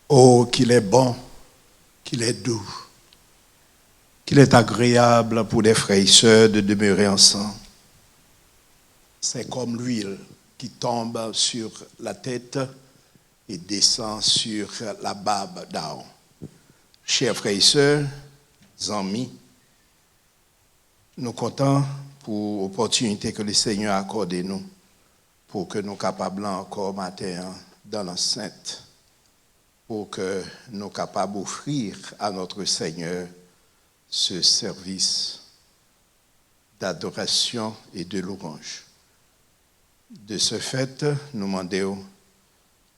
Oh, qu'il est bon, qu'il est doux, qu'il est agréable pour des frères et sœurs de demeurer ensemble. C'est comme l'huile qui tombe sur la tête et descend sur la barbe d'Aaron. Chers frères et sœurs, amis, nous comptons pour l'opportunité que le Seigneur a accordée nous pour que nous soyons capables encore matin dans l'enceinte, pour que nous soyons capables d'offrir à notre Seigneur ce service d'adoration et de louange. De ce fait, nous demandons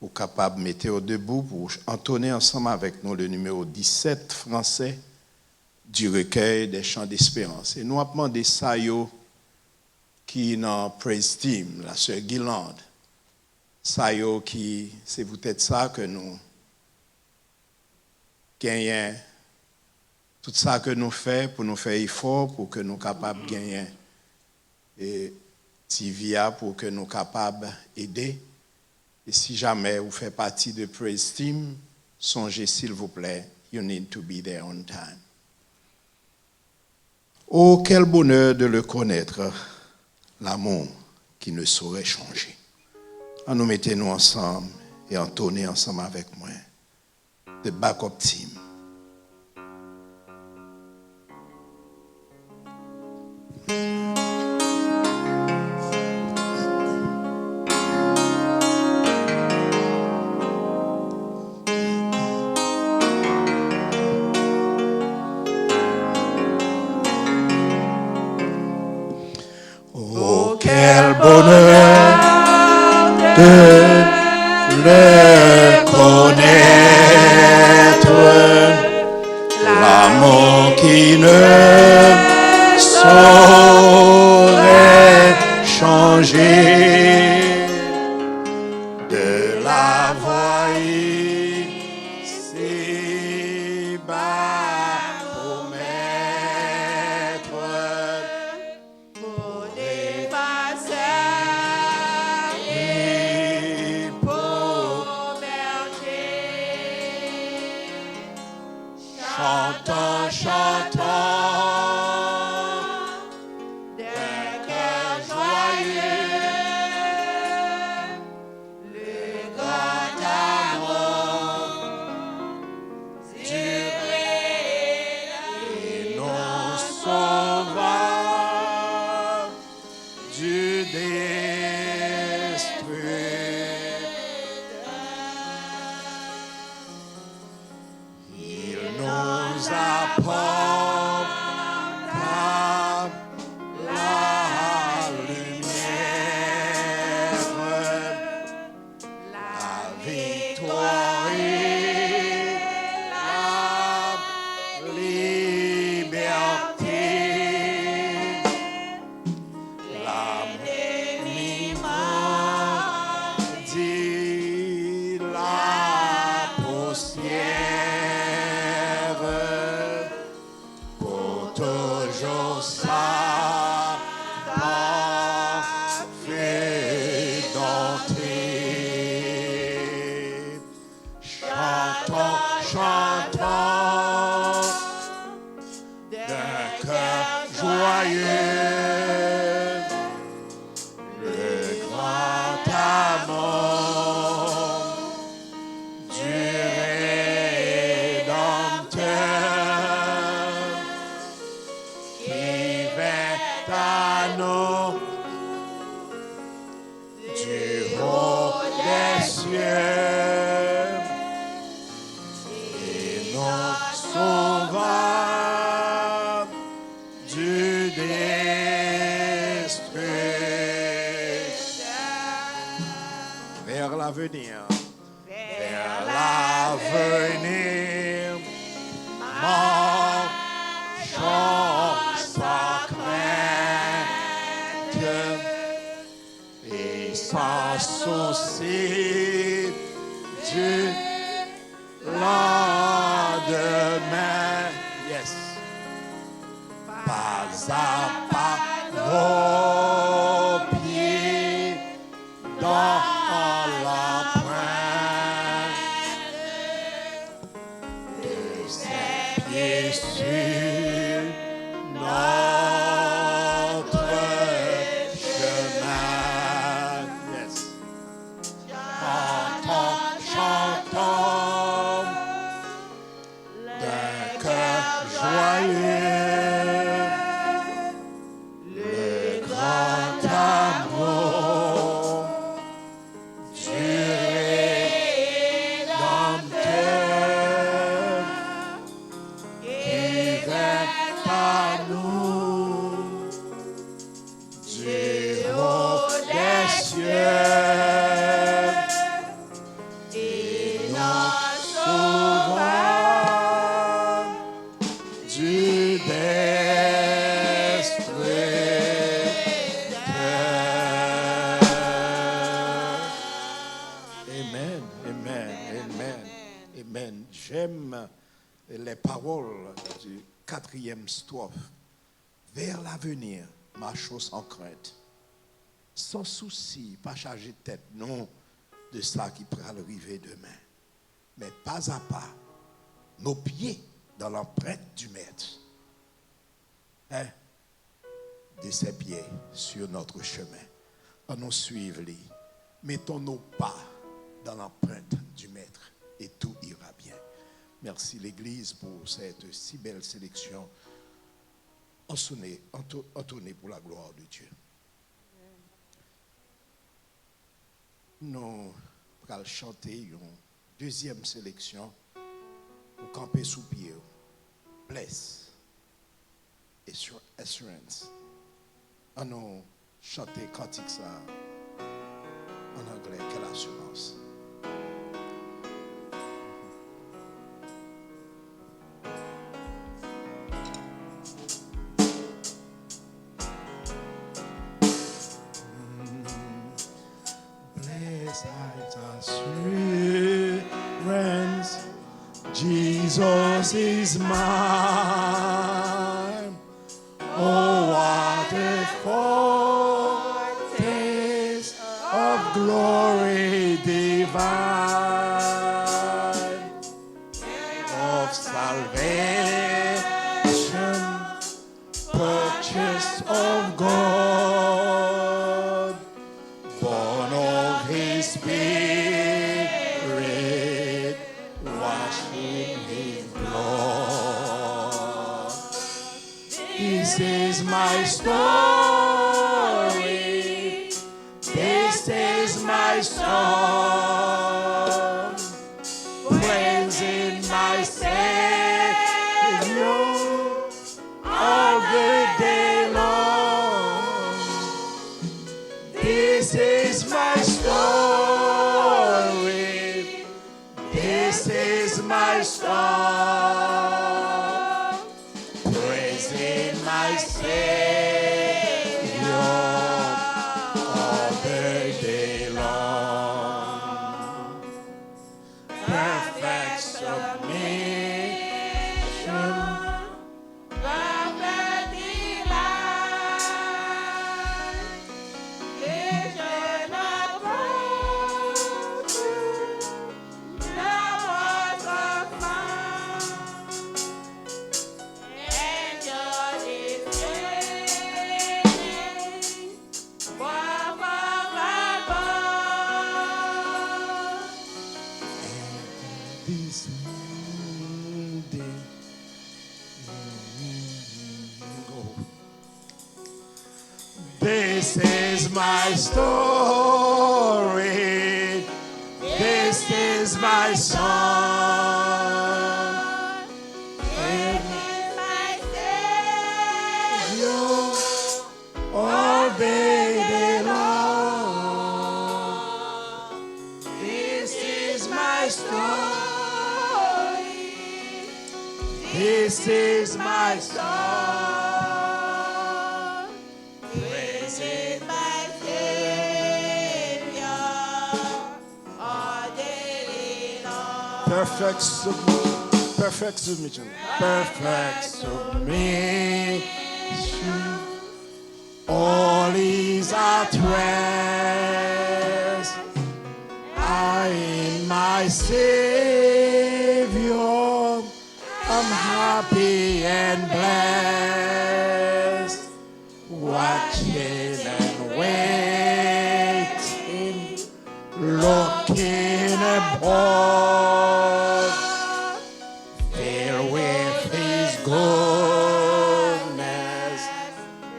aux capables de mettre debout pour entonner ensemble avec nous le numéro 17 français du recueil des chants d'espérance. Et nous avons demandé ça qui est dans Praise Team, la sœur Guilande. Ça qui, c'est peut-être ça que nous gagnons, tout ça que nous faisons pour nous faire effort, pour que nous soyons capables de gagner. Et Tivia pour que nous soyons capables d'aider. Et si jamais vous faites partie de Praise Team, songez s'il vous plaît, you need to be there on time. Oh, quel bonheur de le connaître, l'amour qui ne saurait changer. En nous mettons ensemble et entonnez ensemble avec moi. The Backup Team. Quel bonheur de le connaître, l'amour qui ne saurait changer, de la voix ici bas pour mettre. Chantons, chantons, d'un cœur joyeux, le grand amour duré et nous sauva du destructeur. Il nous apporte la lumière, la victoire et la liberté. L'ennemi dit la poussière pour toujours ça fait d'entrer. Chantons, chantons d'un cœur joyeux, le grand amour du Rédempteur qui vint à nous du haut des cieux et nous sauva du destructeur. Vers l'avenir, vers l'avenir, marchons sans crainte et sans souci du lendemain. Yes. Pas à pas, vos pieds dans l'empreinte et sur notre chemin. Yes. Chantons d'un cœur joyeux le grand amour du Rédempteur qui vint à nous du haut des cieux. J'aime les paroles du 4e strophe. Vers l'avenir, marchons sans crainte, sans souci, pas chargé de tête, non, de ça qui pourra arriver demain. Mais pas à pas, nos pieds dans l'empreinte du Maître. De ses pieds sur notre chemin. Nous suivons lui. Mettons nos pas dans l'empreinte du Maître et tout ira bien. Merci l'Église pour cette si belle sélection. Entonnez pour la gloire de Dieu. Nous allons chanter une deuxième sélection pour camper sous pied. Bless, assurance. Nous chanter cantique ça en anglais. Quelle assurance. Assurance, Jesus is mine. Oh, what a foretaste of glory divine, of salvation, purchased of God, born of His Spirit, washed in His blood. This is my story. This is my song. Praising my Savior all the day long. This is my story. This is my song. Praising my Savior all the day long. Perfect submission. Perfect delight. Vision of virtue, lovers of fun. Angel is singing, above This day, this is my story. This is my song. This is my Savior. All day long. This is my story. This is my song. Praising my Savior all day long. perfect submission. Perfect submission. Perfect submission. All is at rest. I in my Savior I'm happy and blessed, watching and waiting, looking above, filled with His goodness,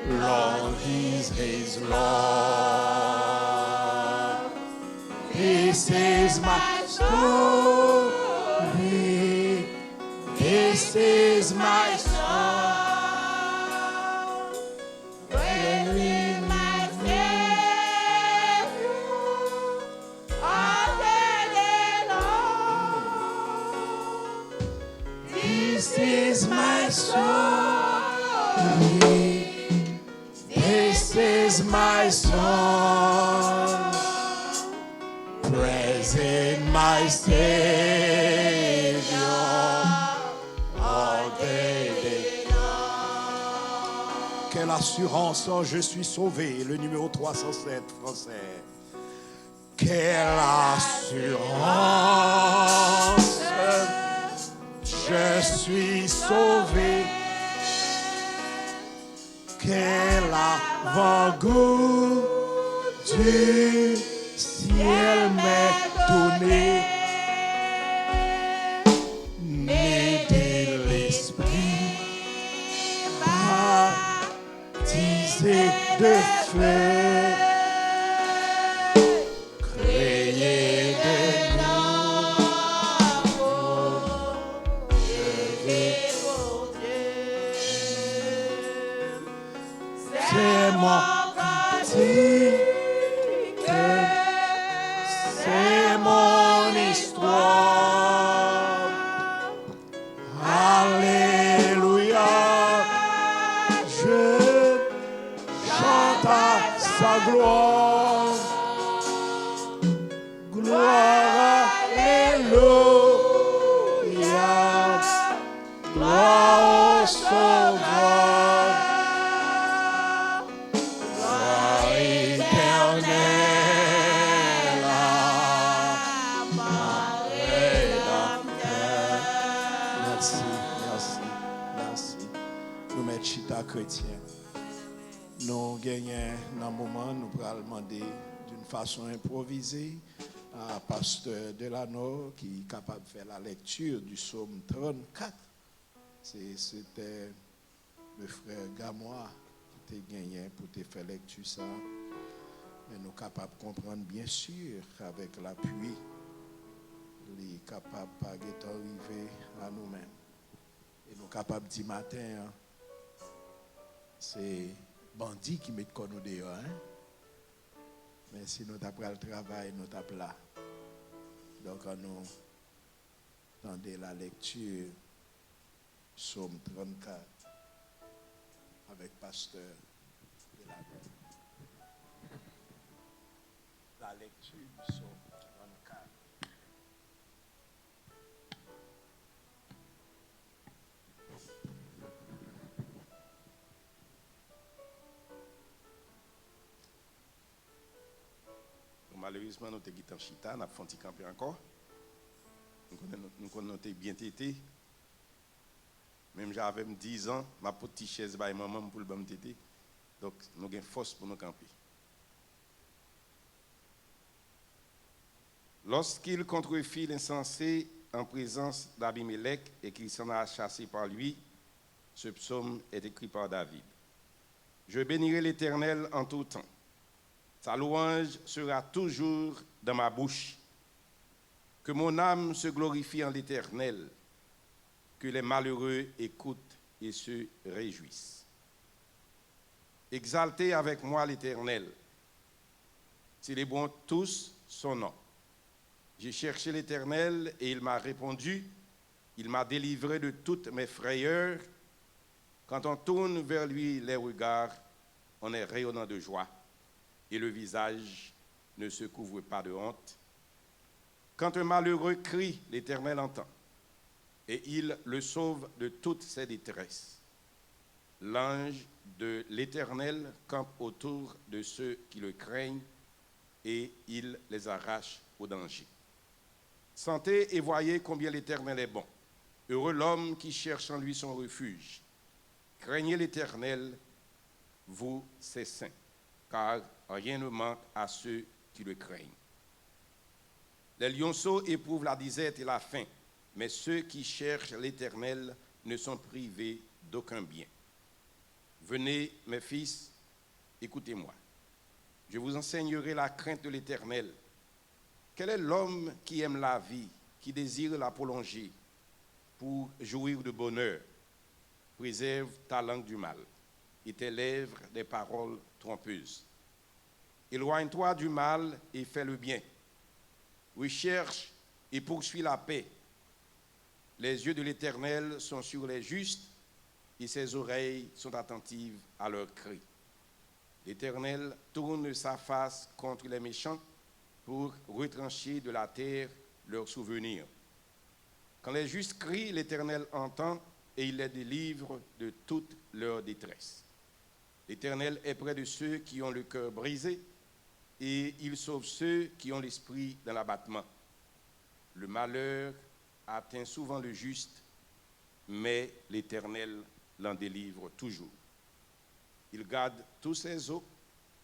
Lord, He's His love. This is my story. This is my song. Praising my Savior all day long. This is my story. This is my song. Praising my Savior all day long. Quelle assurance, oh, je suis sauvé, le numéro 307 français. Quelle assurance, je suis sauvé. Quel avant-goût du ciel m'est donné, né de l'esprit, baptisé de feu, créé de nouveau, je vis pour Dieu. C'est mon cantique. C'est mon histoire. Alléluia. Je chante à sa gloire. Gloire, alléluia. Gloire au Sauveur. Gloire éternelle. Merci, merci, merci. Nous mettons chita chrétien. Nous gagnons dans un moment, nous allons demander d'une façon improvisée à pasteur Delano qui est capable de faire la lecture du psaume 34. C'était le frère Gamois qui t'a gagné pour te faire lecture ça. Mais nous sommes capables de comprendre bien sûr avec l'appui. Il est capable de arriver à nous-mêmes. Et nous sommes capables de dire matin, c'est bandit qui met de nous dehors. Mais si nous avons le travail, nous sommes là. Donc nous attendons la lecture, psaume 34, avec pasteur de la lecture du psaume 34. Malheureusement, nous avons en chita, nous avons fait camper encore. Nous avons bien tété. Même j'avais 10 ans, ma petite chaise by maman pour le bon tété. Donc nous avons force pour nous camper. Lorsqu'il contrefit l'insensé en présence d'Abimelech et qu'il s'en a chassé par lui, ce psaume est écrit par David. Je bénirai l'Éternel en tout temps. Sa louange sera toujours dans ma bouche. Que mon âme se glorifie en l'Éternel, que les malheureux écoutent et se réjouissent. Exaltez avec moi l'Éternel, célébrons tous son nom. J'ai cherché l'Éternel et il m'a répondu, il m'a délivré de toutes mes frayeurs. Quand on tourne vers lui les regards, on est rayonnant de joie. Et le visage ne se couvre pas de honte. Quand un malheureux crie, l'Éternel entend, et il le sauve de toutes ses détresses. L'ange de l'Éternel campe autour de ceux qui le craignent, et il les arrache au danger. Sentez et voyez combien l'Éternel est bon. Heureux l'homme qui cherche en lui son refuge. Craignez l'Éternel, vous, ses saints, car rien ne manque à ceux qui le craignent. Les lionceaux éprouvent la disette et la faim, mais ceux qui cherchent l'Éternel ne sont privés d'aucun bien. Venez, mes fils, écoutez-moi. Je vous enseignerai la crainte de l'Éternel. Quel est l'homme qui aime la vie, qui désire la prolonger pour jouir de bonheur? Préserve ta langue du mal et tes lèvres des paroles trompeuses. Éloigne-toi du mal et fais le bien. Recherche et poursuis la paix. Les yeux de l'Éternel sont sur les justes et ses oreilles sont attentives à leurs cris. L'Éternel tourne sa face contre les méchants pour retrancher de la terre leurs souvenirs. Quand les justes crient, l'Éternel entend et il les délivre de toute leur détresse. L'Éternel est près de ceux qui ont le cœur brisé et il sauve ceux qui ont l'esprit dans l'abattement. Le malheur atteint souvent le juste, mais l'Éternel l'en délivre toujours. Il garde tous ses os,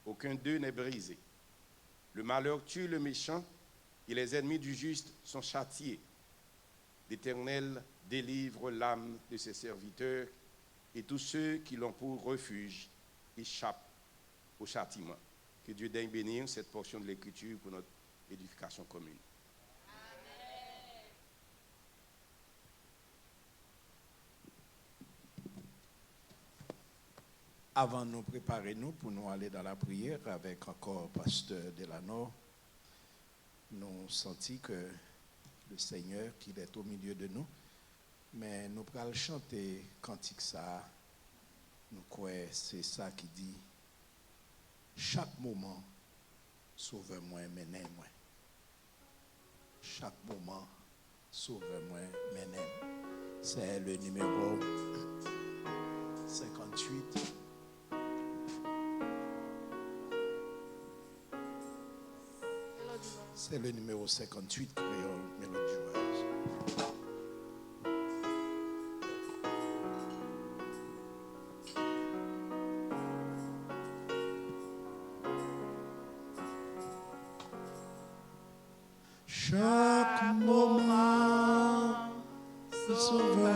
aucun d'eux n'est brisé. Le malheur tue le méchant et les ennemis du juste sont châtiés. L'Éternel délivre l'âme de ses serviteurs et tous ceux qui l'ont pour refuge échappent au châtiment. Que Dieu daigne bénir cette portion de l'Écriture pour notre édification commune. Avant de nous préparer pour nous aller dans la prière avec encore Pasteur Delano, nous sentons que le Seigneur, qu'il est au milieu de nous, mais nous pourrons chanter cantique ça. Nous croyons c'est ça qui dit chaque moment sauve-moi, menez-moi. Chaque moment sauve-moi, menez-moi. C'est le numéro 58. C'est le numéro 58, Créole Mélodie Joyeuse. Chaque moment, sauve-moi,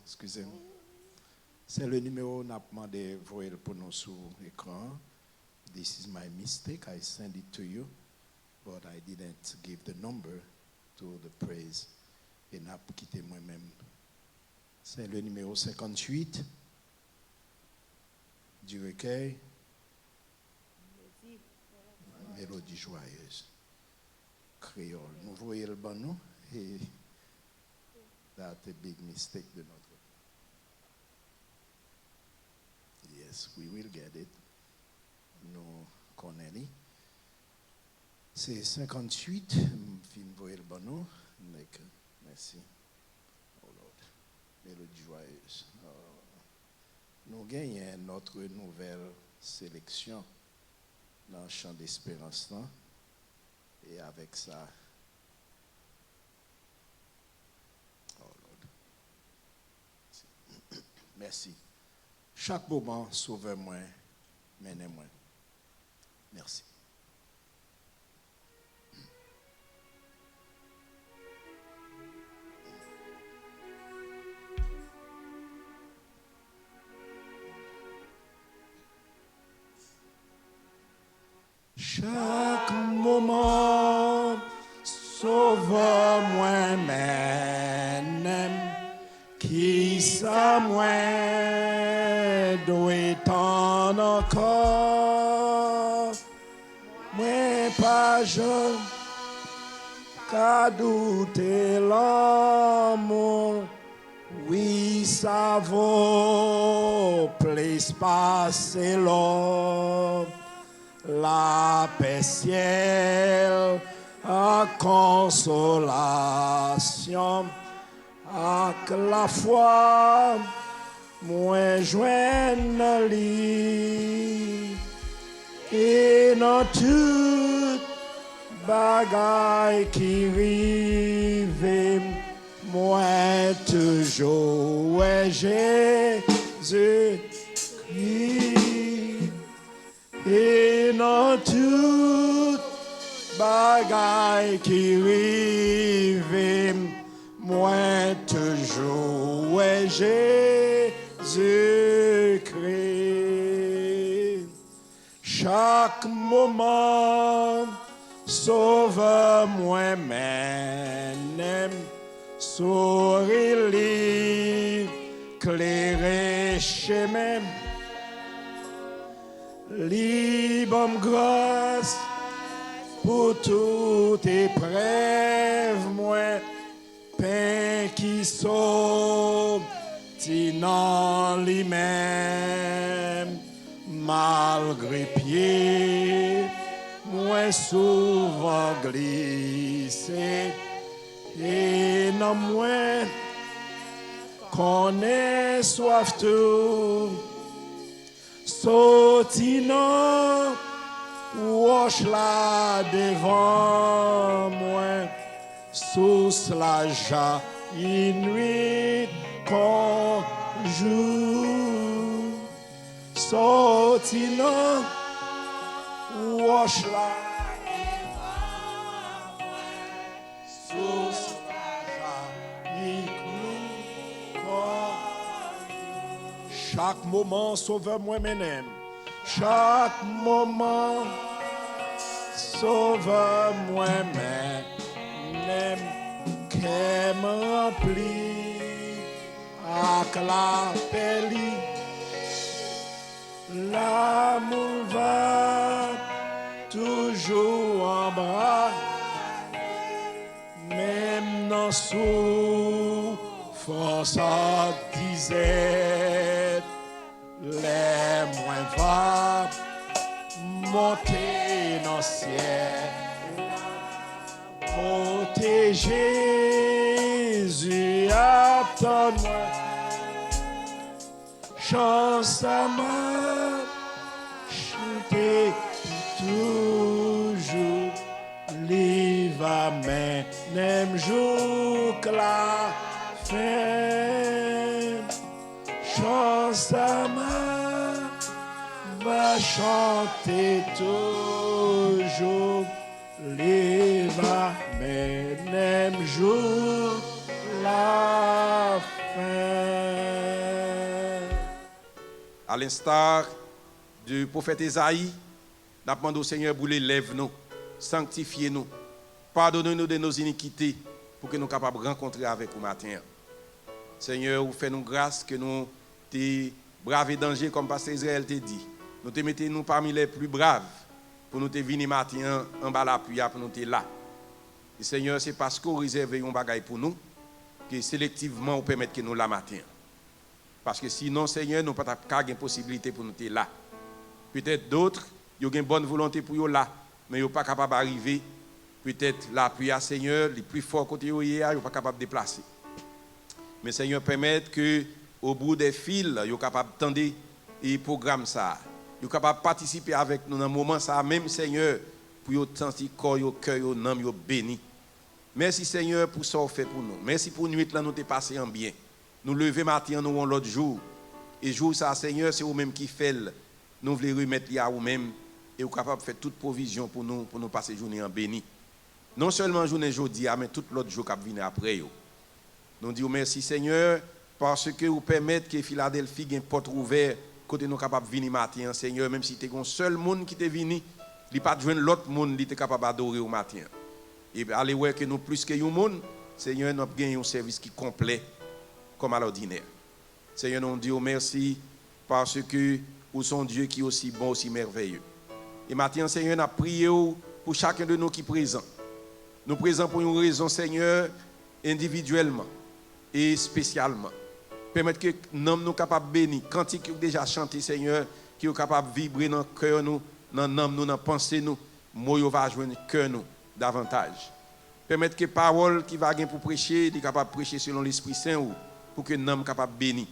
excusez. C'est le numéro n'a demandé voir pour nous sur l'écran. This is my mistake. I sent it to you, but I didn't give the number to the praise. Et n'a pas quitté moi-même. C'est le numéro 58 du recueil Mélodie joyeuse. Créole. Nous voyons le bon nom et that's a big mistake de notre. Yes, we will get it. Nous connaissons. C'est 58. Fin voyez le bon nom. Merci. Oh Lord. Mélodie joyeuse. Nous gagnons notre nouvelle sélection dans le chant d'espérance. Et avec ça, oh Lord. Merci. Chaque moment, sauve-moi, menez-moi. Merci. Chaque moment, sauve-moi, mène, qui ça moi doit en encore, moi pas je, qu'à douter l'amour, oui ça vaut, plus passer l'eau. La paix ciel, à consolation, à la foi, moi joigne li, et dans tout bagaille qui rive, moi toujours ouais, Jésus-Christ, et dans tout bagaille qui rive, moi toujours ouais, Jésus-Christ. Chaque moment sauve moi-même, sourire, clairer chemin, libre grâce pour toute épreuve, moi, pain qui sauve, tinant lui-même, malgré pied, moi souvent glissé, et non moi connaît soif tout, sautinant, wash la devant moi, sous la jaillit nuit qu'on joue, sautinant, wash la sous la jaillit qu'on chaque moment sauve moi même. Chaque moment sauve moi-même, qu'elle m'emplit à la pelle. L'amour va toujours en bras, même dans souffrance à disette. Les moins va monter dans le ciel, protéger Jésus, attends-moi, chance à moi, chanter toujours, livre même jour que la fin, chance à moi, va chanter toujours, livre même jour la fin. À l'instar du prophète Esaïe, nous demandons au Seigneur pour l'élève nous, sanctifier nous, pardonnez-nous de nos iniquités pour que nous soyons capables de rencontrer avec vous matin. Seigneur, vous faites nous grâce que nous te braver danger comme pasteur Israël te dit. Nous te mettons nous parmi les plus braves pour nous te venir matin en bas l'appui pour nous te là. Et Seigneur, c'est parce que vous réservez un bagage pour nous que sélectivement vous permettez que nous la matin. Parce que sinon, Seigneur, nous n'avons pas de possibilité pour nous te là. Peut-être d'autres, ils ont une bonne volonté pour eux là, mais ils ne sont pas capables d'arriver. Peut-être l'appui à Seigneur, les plus forts côté eux, ils ne sont pas capables de déplacer. Mais Seigneur, permettre que au bout des fils, ils sont capables d'attendre et programme ça. Ils sont capables de participer avec nous dans un moment ça, même Seigneur, pour qu'ils sentir corps, cœur, âme, béni. Merci Seigneur pour ce que vous faites pour nous. Merci pour nuit là nous te passé en bien. Nous lever matin nous l'autre jour. Et jour ça Seigneur, c'est vous-même qui fait. Nous voulons remettre à vous-même et vous capable de faire toute provision pour nous passer journée en béni. Non seulement journée aujourd'hui, mais tout l'autre jour qui vient après. Nous disons merci Seigneur parce que vous permettez que Philadelphie ait une porte ouverte côté nous capable de venir matin Seigneur, même si tu es un seul monde qui est venu, il pas de joindre l'autre monde qui est capable d'adorer au matin. Et allez voir que nous plus que un monde, Seigneur, nous avons gagné un service qui est complet comme à l'ordinaire. Seigneur, nous disons merci parce que vous êtes Dieu qui est aussi bon, aussi merveilleux. Et maintenant, Seigneur, nous prions pour chacun de nous qui est présent. Nous présents pour une raison, Seigneur, individuellement et spécialement. Permettre que nous soyons capables de bénir. Cantique que déjà chanté, Seigneur, qui est capable de vibrer dans le cœur, dans l'âme, dans la pensée, nous. Moi, va joindre le cœur, nous. davantage. Permettre que parole qui va pour prêcher, il est capable de prêcher selon l'Esprit Saint ou pour que nous soyons capables de bénir.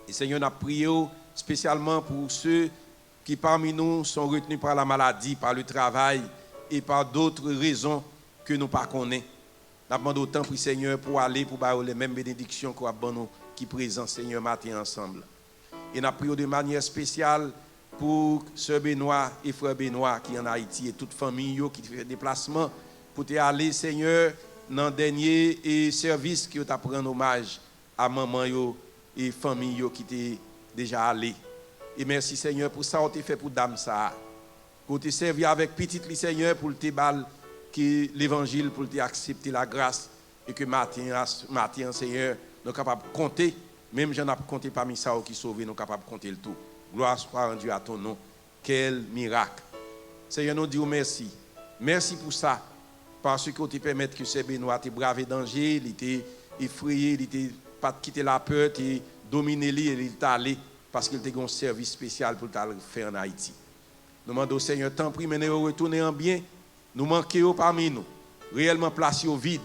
Et Seigneur, nous avons prié spécialement pour ceux qui parmi nous sont retenus par la maladie, par le travail et par d'autres raisons que nous ne connaissons pas. Nous demandons autant pour Seigneur pour aller pour avoir les mêmes bénédictions qu'on a nous qui présent Seigneur matin ensemble. Et nous avons prié de manière spéciale pour Sœur Benoît et Frère Benoît qui sont en Haïti et toute famille qui fait déplacement pour te aller Seigneur dans le dernier service qui t'a pris hommage à maman et famille qui t'est déjà allé. Et merci Seigneur pour ça que tu fait pour dame ça. Pour te servir avec petite Seigneur pour te bal qui l'évangile pour te accepter la grâce et que matin Seigneur nous capable de compter même j'en ai compté parmi ça qui sauvé nous capable de compter le tout. Gloire soit rendue à ton nom. Quel miracle. Seigneur nous dit merci. Merci pour ça parce que tu permets que ce Benoît te brave danger, il était effrayé, il était pas quitter la peur, il dominer lui et il est allé parce qu'il était un service spécial pour le faire en Haïti. Nous demandons au Seigneur, tant pis, mais nous retourner en bien. Nous manquons parmi nous, réellement placés au vide.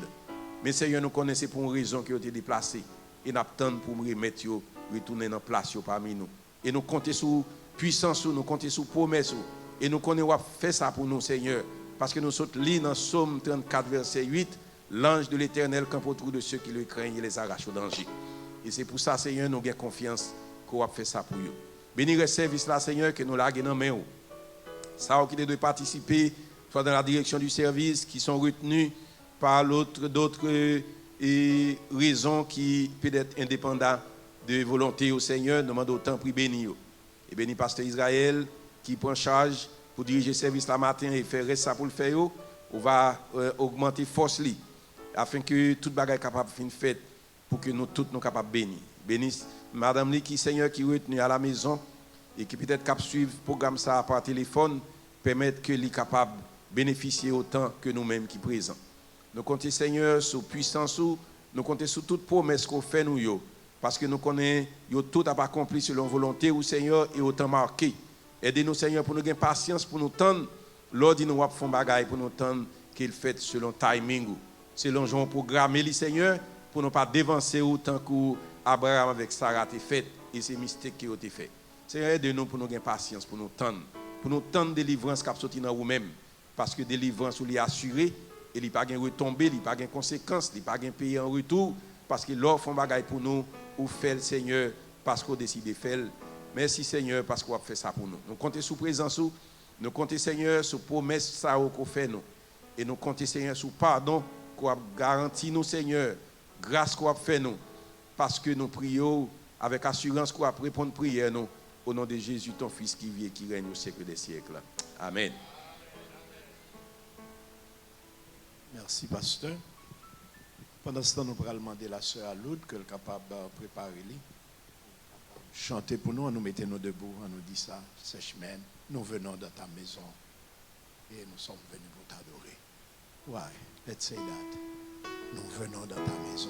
Mais Seigneur, nous connaissons pour une raison que vous avez déplacé. Et nous attendons pour nous remettre, retourner dans place parmi nous. Et nous comptons sur puissance, nous comptons sur promesse. Et nous connaissons faire ça pour nous, Seigneur. Parce que nous sommes lits dans Psaume 34, verset 8. L'ange de l'Éternel campe autour de ceux qui le craignent et les arrache au danger. Et c'est pour ça, Seigneur, nous avons confiance qu'on va faire ça pour eux. Bénir le service là, Seigneur, que nous laguons dans main. Ça, qui doit participer, soit dans la direction du service, qui sont retenus par d'autres raisons qui peuvent être indépendantes de volonté au Seigneur, nous demandons autant pour bénir. Et bénir Pasteur Israël, qui prend charge pour diriger le service la matin et faire ça pour le faire, on va augmenter force li, afin que toute bagaille capable de faire une fête pour que nous tous nous capables de bénir. Bénisse Madame Li qui Seigneur qui est retenue à la maison et qui peut-être capable suivre le programme ça par téléphone, permettre que les capable de bénéficier autant que nous-mêmes qui présents. Nous comptons Seigneur sur puissance, nous comptons sur toute promesse qu'on fait nous parce que nous connaissons tout a accompli selon volonté ou Seigneur et autant marqué. Aidez-nous Seigneur pour nous gagner patience pour nous tendre lors de nous faire bagaille pour nous tendre qu'il fait selon timing selon Jean programmé les Seigneur pour ne pas dévancer autant qu'Abraham avec Sarah a fait et ces mystères qui ont été faits. Seigneur aidez-nous pour nous gagner patience pour nous tendre délivrance qui sorti dans nous-mêmes parce que délivrance ou est assurée et il n'y a pas de retombée, il n'y a pas de conséquences, il n'y a pas de payer en retour parce que l'or font bagaille pour nous ou fait le Seigneur parce qu'on décide de faire. Merci Seigneur parce qu'on a fait ça pour nous. Nous comptons sous présence, nous comptons Seigneur sur promesse ça qu'on fait nous. Et nous comptons Seigneur sur pardon qu'on a garanti nous Seigneur, grâce qu'on a fait nous. Parce que nous prions avec assurance qu'on a répondu prière nous au nom de Jésus ton fils qui vit et qui règne au siècle des siècles. Amen. Merci, pasteur. Pendant ce temps, nous allons demander à la sœur Aloud qu'elle est capable de préparer les. Chanter pour nous, nous mettons nous debout, on nous dit ça, sèchement, nous venons dans ta maison et nous sommes venus pour t'adorer. Why? Let's say that. Nous venons dans ta maison.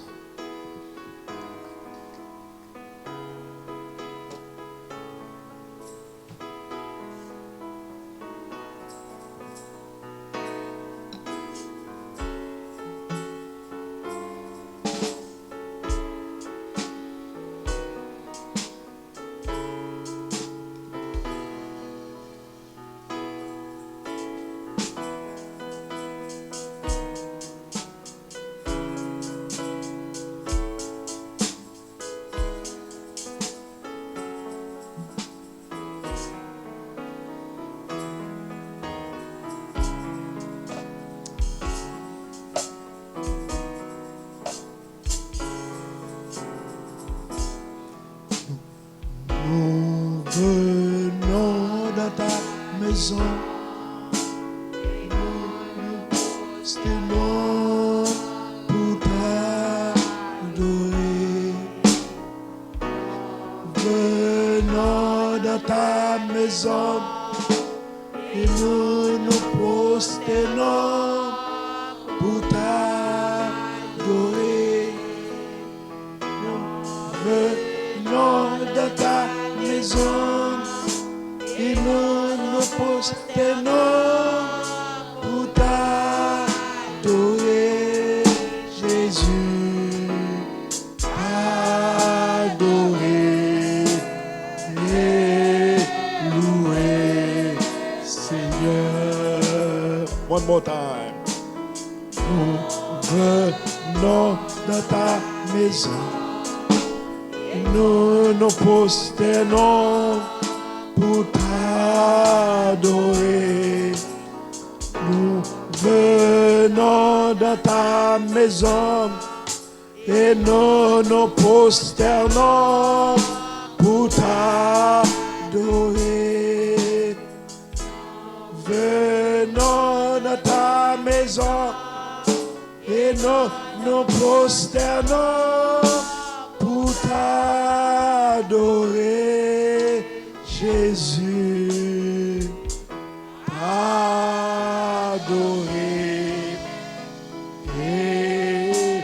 Nous venons dans ta maison. Nous postons pour t'adorer. Venons dans ta maison et nous nous postons pour t'adorer. Venons dans ta maison et nous nous postons pour t'adorer. One more time. Nous venons dans ta maison. Nous nous prosternons pour t'adorer. Nous venons dans ta maison et nous nous prosternons pour t'adorer. Venons dans ta maison et nous nous prosternons pour t'adorer, Jésus. Adorer et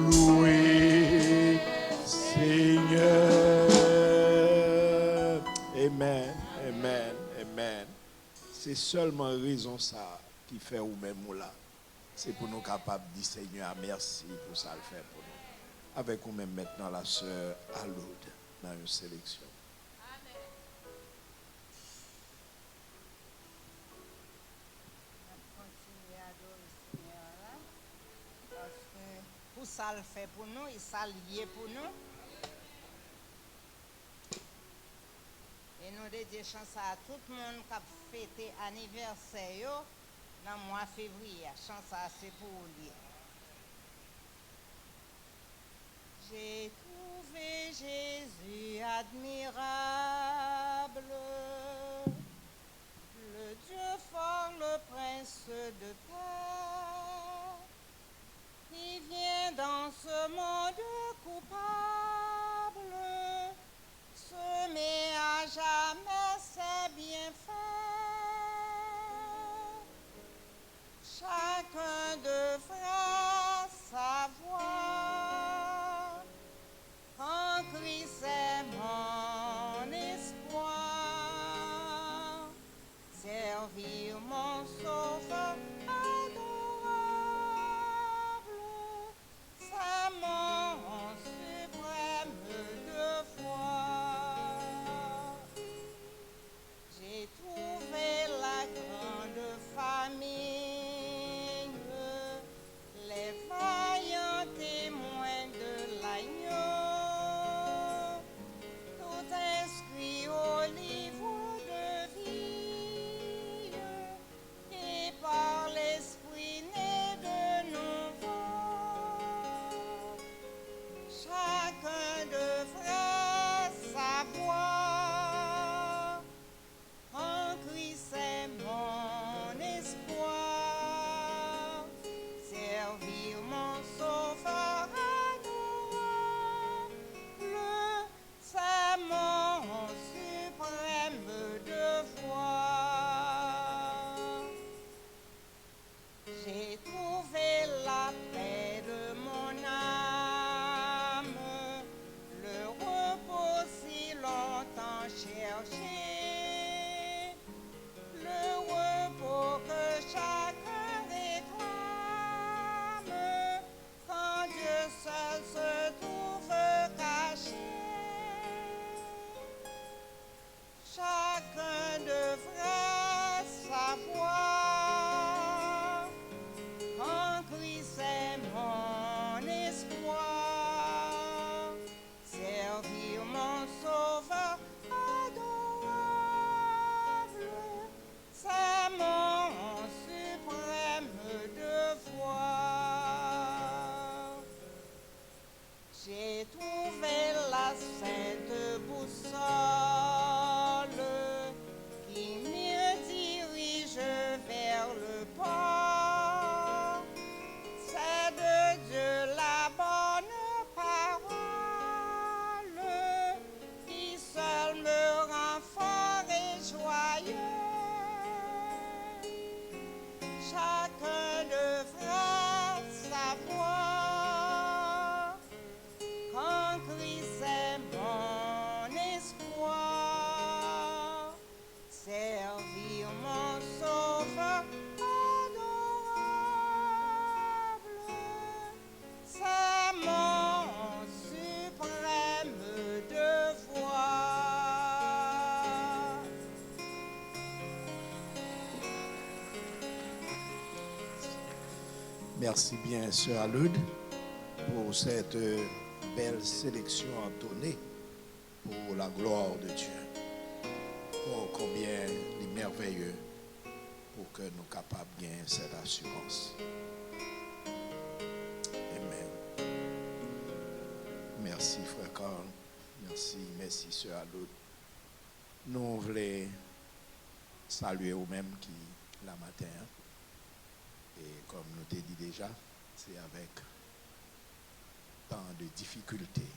louer, Seigneur. Amen, amen, amen. C'est seulement raison ça qui fait ou même là. C'est pour nous capables de dire Seigneur merci pour ça le faire pour nous. Avec vous même maintenant la sœur Aloud dans une sélection. Pour ça le fait pour nous, il s'allie pour nous. Et nous dédions chance à tout le monde qui a fêté anniversaire dans le mois de février. Chance à c'est pour lui. J'ai trouvé Jésus admirable, le Dieu fort, le prince de terre, qui vient dans ce monde coupable, semer à jamais ses bienfaits. Chacun devra savoir qu'en Christ est mon espoir, servir mon sauveur adorable, c'est mon suprême devoir. J'ai trouvé la grande famille, les vaillants témoins de l'agneau, tout inscrit au livre de vie, et par l'esprit né de nouveau. Chacun devrait savoir en Christ est mon espoir, servir mon sauveur adorable, c'est mon suprême devoir. J'ai trouvé la paix de mon âme, le repos si longtemps cherché, le repos que chacun réclame quand Dieu seul se trouve caché. Chacun devrait savoir Merci bien, Sœur Alud, pour cette belle sélection entonnée pour la gloire de Dieu. Oh, combien il est merveilleux pour que nous soyons capables de gagner cette assurance. Amen. Merci, frère Carl. Merci, Sœur Alud. Nous voulons saluer vous-même qui, la matin, et comme nous t'ai dit déjà, c'est avec tant de difficultés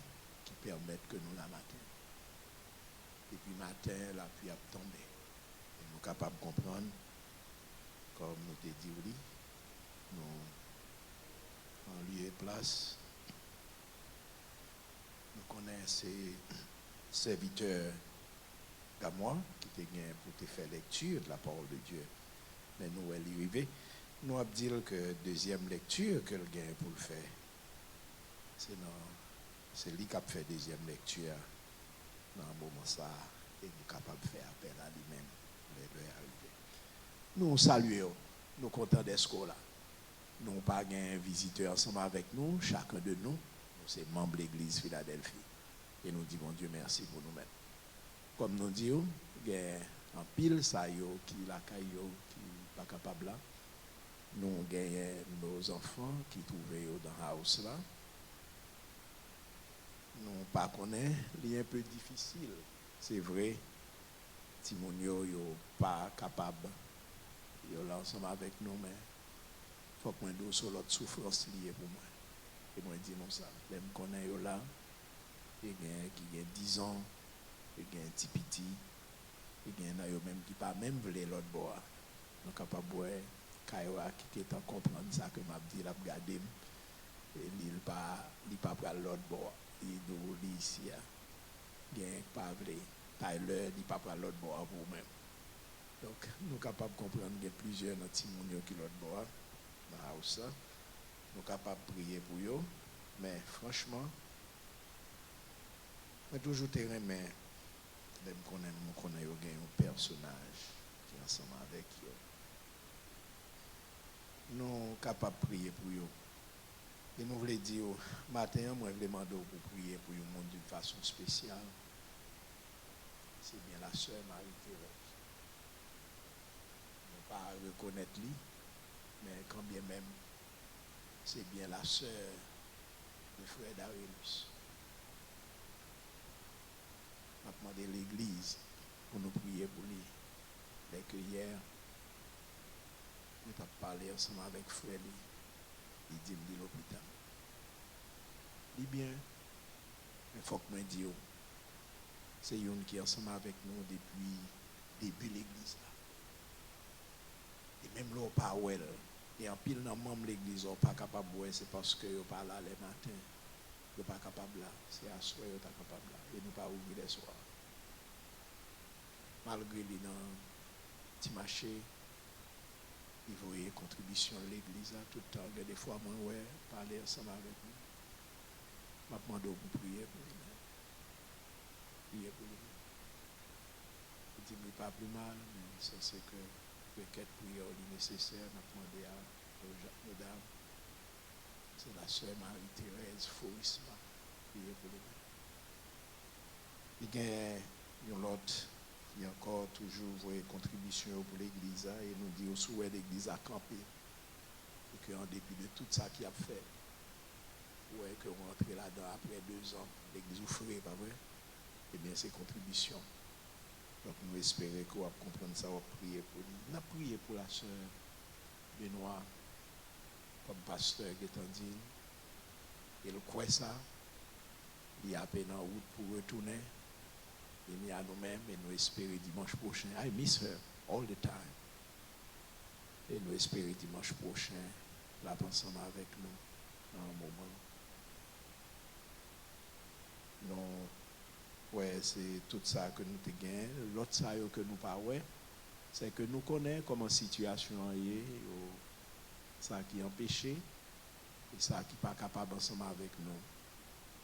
qui permettent que nous la matin. Et puis matin, la pluie a tombé. Et nous sommes capables de comprendre, comme nous t'ai dit, oui, nous, en lieu et place, nous connaissons ces serviteurs à moi, qui te gagnent pour te faire lecture de la parole de Dieu. Mais nous, elle y arrivée. Nous avons dit que deuxième lecture que le gagne pour le faire, c'est lui qui a fait deuxième lecture dans un moment ça, et nous sommes capables de faire appel à lui-même. Nous saluons, nous sommes contents d'être là. Nous n'avons pas un visiteur ensemble avec nous, chacun de nous, c'est membre de l'église Philadelphie. Et nous disons Dieu merci pour nous-mêmes. Comme nous disons, il y a un pile ça qui la caillou qui pas capable là. Nous gagnons nos enfants qui trouvent dans la house là. Nous pas connaît, il est un peu difficile. C'est vrai. Timonio yo pas capable. Yo là ensemble avec nous mais faut que moi dou sur l'autre souffrance liée pour moi. Et moi dis non ça. Les me connaît yo là. Il y a qui a 10 ans. Il y a un petit petit, il y a même qui pas même voulu l'autre bois. Donc capable boire Kaira qui est en comprendre ça que m'a dit l'a regarder et il pas l'autre bois. Il do ici il y a pas vrai Tyler il pas pour l'autre bois pour même. Donc nous capable comprendre qu'il y a plusieurs dans Timonio qui l'autre bois dans ça. Nous capable prier pour eux mais franchement moi toujours terrain mais nous connaissons un personnage qui est ensemble avec eux. Nous sommes capables de prier pour eux. Et nous voulons dire, matin, moi, je demande pour prier pour le monde d'une façon spéciale. C'est bien la sœur Marie-Thérèse. Je ne vais pas reconnaître lui, mais quand bien même, c'est bien la sœur de frère Darius. On a demandé l'église pour nous prier pour lui. Dès que hier, nous avons parlé ensemble avec frère, il dit de l'hôpital. Il dit bien, mais il faut que je dise, c'est une qui est ensemble avec nous depuis le début de l'église. Et même là, on pas ouais. Et en pile dans membre de l'église, on pas capable de c'est parce que on pas là les matins. On pas capable là. C'est à soir on pas capable là. Et nous pas ouvrir les soirs. Malgré les dans petit marché, il voyait contribution de l'église tout le temps. Des fois, moi, ouais, parler ensemble avec nous. Je demande pour prier pour lui. Prier pour lui. Il dit, mais pas plus mal, mais ça c'est que peut-être prière est nécessaire. Je demande à nos dames. C'est la sœur Marie-Thérèse Fourisma. Prier pour lui. Il y a une autre. Il y a encore toujours une contribution pour l'église et nous dit au souhait l'église a campé et qu'en dépit de tout ça qu'il a fait, ouais, que vous rentrez là-dedans après 2 ans, l'église ouvrait, pas vrai? Eh bien, c'est contribution. Donc, nous espérons qu'on va comprendre ça, on va prier pour lui. On a prié pour la sœur Benoît, comme pasteur Guétandine. Et le croit ça, il est à peine en route pour retourner. Il y a nous-mêmes et nous espérons dimanche prochain. I miss her all the time. Et nous espérons dimanche prochain, la ensemble avec nous dans un moment. Non, ouais, c'est tout ça que nous te gagnons. L'autre ça que nous pas ouais, c'est que nous connaissons comment la situation est, ça qui est empêché et ça qui n'est pas capable ensemble avec nous.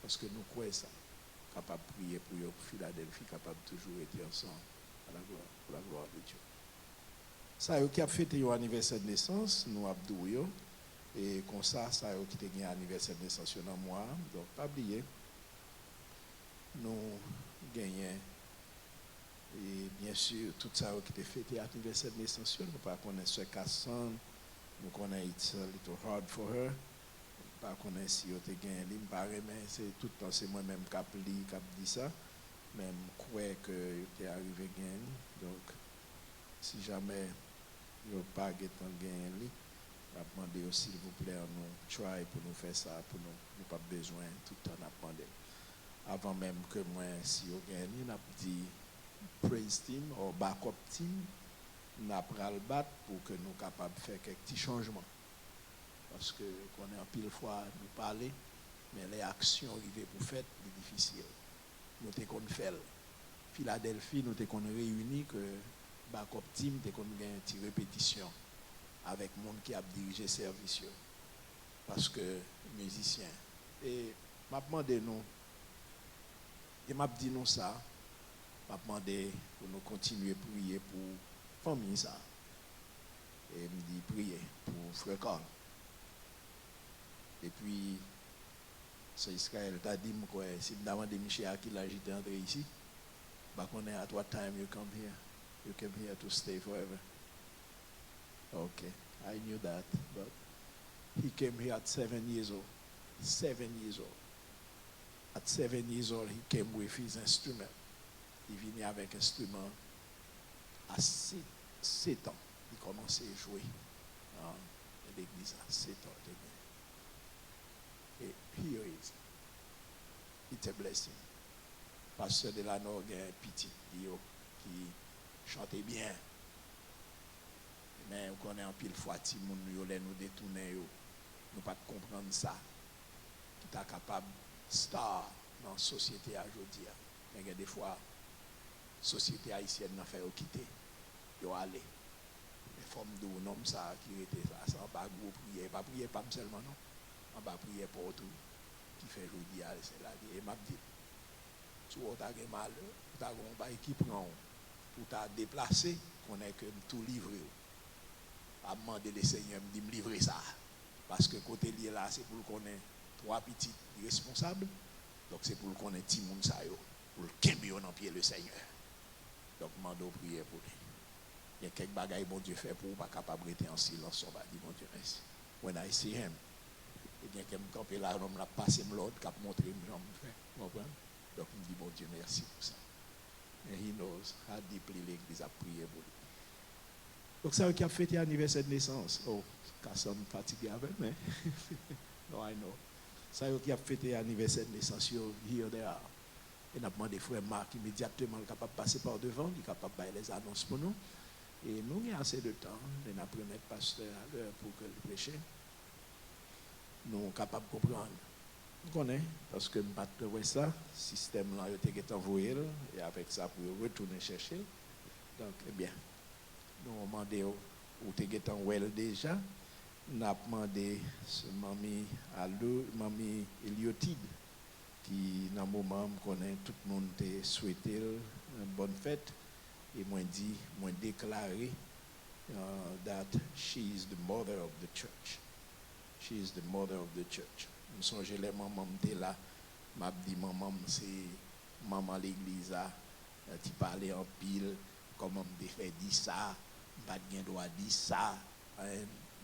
Parce que nous croyons ça. Capable de prier pour eux, pour Philadelphie, capable de toujours être ensemble pour la gloire de Dieu. Ça, qui a fêté leur anniversaire de naissance, nous abdouillons, Et comme ça qui te gagné anniversaire de naissance dans moi. Donc, pas oublier, nous gagnons. Et bien sûr, tout ça qui te fêté anniversaire de naissance, nous ne pas connaître ce Cassandre, nous connaissons It's a Little Hard for Her. Pas connaître si vous avez gagné, mais c'est tout le temps, c'est moi-même qui dit ça. Même croire que vous êtes arrivé à gagner. Donc, si jamais vous n'avez pas gagné, je vais demander s'il vous plaît, nous try pour nous faire ça, pour nous pas besoin tout le temps demander. Avant même que moi, si vous gagnez, je dit praise team ou backup team, nous allons le battre pour que nous soyons capables de faire quelques petits changements. Parce que qu'on est en pile fois nous parler, mais les actions arrivées pour faire, c'est difficile. Nous avons fait Philadelphie, nous avons réuni que backup team, nous avons une petite répétition avec le monde qui a dirigé le service. Parce que musicien. Et m'a demandé nous, et m'a dit nous ça, m'a demandé pour nous continuer à prier pour famille ça. Et me dit prier pour Frère Carl. Et puis, c'est Israël t'a dit quoi, si je demande Michel à qui l'agit d'entrer ici, bah qu'on est at what time you come here? You came here to stay forever. Okay, I knew that, but he came here at 7 years old. 7 years old. At 7 years old, he came with his instrument. Il venait avec un instrument à 7 ans. Il commençait à jouer à l'église à 7 ans. Et here is. It's a blessing. Pasteur de la Norgue, un petit qui chantait bien. Mais on connaît en pile fois, si nous détourner, nous pas comprendre ça. Qui est capable de star dans la société aujourd'hui. Il y a des fois, la société haïtienne n'a fait quitter. Ils aller. Les femmes d'eau, nom ça, qui était là, ça, on va prier. Pas prier, pas seulement, non. On va prier pour tout. Qui fait aujourd'hui, c'est là. Et m'a dit, si vous avez mal, vous avez un bail qui prend, pour t'a déplacer, qu'on est que tout livré. À demander le Seigneur de me livrer ça. Parce que côté lié là, c'est pour qu'on ait 3 petits responsables. Donc c'est pour qu'on ait petit monde ça yo, pour le kembe dans pied le Seigneur. Donc mando prier pour lui. Il y a quelques bagailles bon Dieu fait pour pas capable de rester en silence, on va dire bon Dieu merci. When I see him, et bien qu'il me campe là, on m'a passé l'ordre, cap montrer me j'en fait. Comprendre? Donc me dit bon Dieu merci pour ça. And he knows how deeply l'église a prié pour lui. Donc, ça qui a fêté l'anniversaire de naissance. Oh, Cassandre fatigué avec, mais. No, I know. Ça qui a fêté l'anniversaire de naissance, here they are. Et nous avons demandé frère Marc immédiatement capable de passer par devant, il est capable de faire les annonces pour nous. Et nous avons assez de temps, nous avons promis le pasteur à l'heure pour que le prêche. Nous sommes capables de comprendre. Nous connaissons, parce que nous ne pouvons pas ça, le système là, il été envoyé, et avec ça, pour retourner chercher. Donc, eh bien. Nous avons demandé où tu es well déjà. Nous avons demandé à mamie Eliotide, qui dans le moment connaît tout le monde te souhaité une bonne fête. Et moi déclaré that she is the mother of the church. She is the mother of the church. Nous songez les mamans là, m'a dit maman c'est maman l'église tu parlais en pile comment me fait dire ça. Pas de droit dire ça.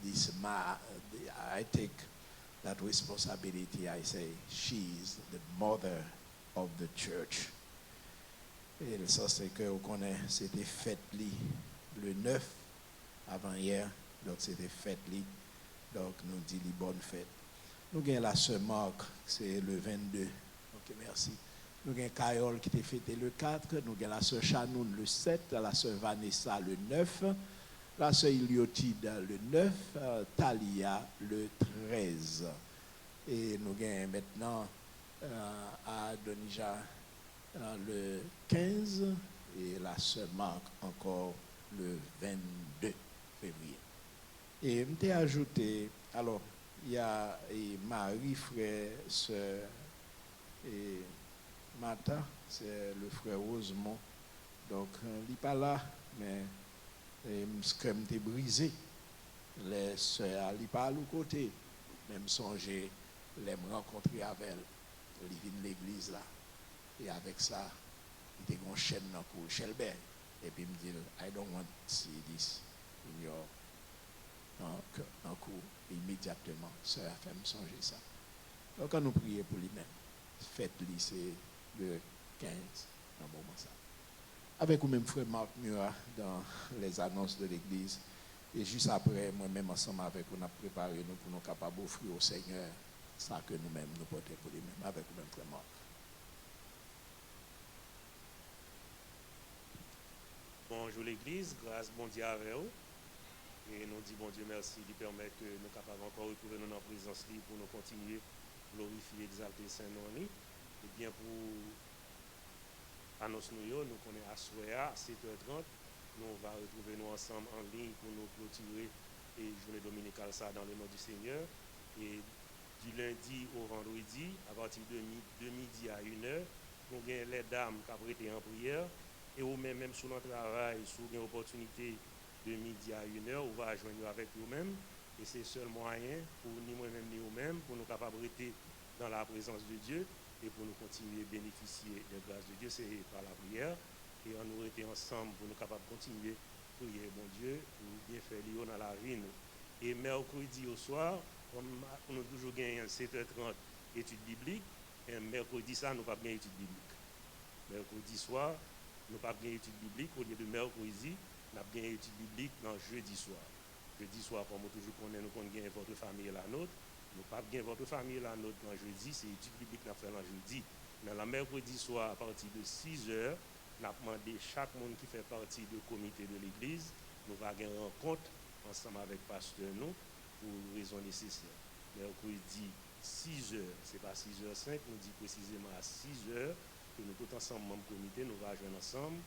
I take that responsibility. I say, she is the mother of the church. Et le sens c'est que vous connaissez, c'était fête le 9 avant hier, donc c'était fête donc nous dit les bonnes fêtes. Nous avons la sœur Marc, c'est le 22. Ok, merci. Nous avons Carole qui était fêté le 4, nous avons la sœur Chanoun le 7, la sœur Vanessa le 9, la sœur Iliotide le 9, Talia le 13. Et nous avons maintenant à Donija le 15 et la sœur Marc encore le 22 février. Et je t'ai ajouté, alors, il y a Marie, frère, sœur, et Martha, c'est le frère Rosemont. Donc, il n'est pas là, mais ce que m'était brisé. les sœurs, ils parlent au côté, même songer, les me rencontrer avec elle, ils viennent de l'église là. Et avec ça, il était une chaîne dans le Shelby. Et puis il me dit, I don't want to see this in your dans le cours. Immédiatement, sœur a fait me songer ça. Donc quand nous prions pour lui-même, faites-lui, c'est le 15, dans le moment ça. Avec vous-même, frère Marc Murat, dans les annonces de l'église. Et juste après, moi-même, ensemble avec vous, on a préparé nous pour nous capables d'offrir au Seigneur ça que nous-mêmes nous portons pour lui-même. Avec vous-même, frère Marc. Bonjour l'Église, grâce bon Dieu avec vous. Et nous disons bon Dieu merci de permettre que nous soyons capables encore de retrouver notre présence libre pour nous continuer à glorifier, exalter Saint-Nom. Et bien pour annoncer nous connaissons à Soya à 7h30. Nous on va retrouver nous ensemble en ligne pour nous clôturer et journée dominicale ça dans le nom du Seigneur. Et du lundi au vendredi, à partir de midi à 1h, nous avons les dames qui ont été en prière. Et ou même sur notre travail, si vous avez une opportunité de midi à 1h, on va joindre avec vous-même. Et c'est le seul moyen pour ni moi-même ni vous-même, pour nous capables de rester dans la présence de Dieu et pour nous continuer à bénéficier des grâces de Dieu, c'est par la prière. Et on nous rester ensemble pour nous capables de continuer à prier, bon Dieu, pour bien faire l'eau dans la vie. Et mercredi au soir, comme on a toujours gagné 7h30 études bibliques, et mercredi ça, nous n'avons pas gagné études bibliques. Mercredi soir, nous n'avons pas gagné études bibliques. Au lieu de mercredi, nous avons gagné études bibliques dans jeudi soir. Jeudi soir, comme on toujours connaît, nous avons gagné votre famille et la nôtre. Nous n'avons pas gagné votre famille et la nôtre dans jeudi, c'est études bibliques que nous avons fait dans jeudi. Dans le mercredi soir, à partir de 6h, nous avons demandé chaque monde qui fait partie du comité de l'église, nous allons avoir une rencontre ensemble avec le pasteur nous pour raison nécessaire. Mercredi 6h, ce n'est pas 6h05, nous dit précisément à 6h que nous tous ensemble, membres du comité, nous allons joindre ensemble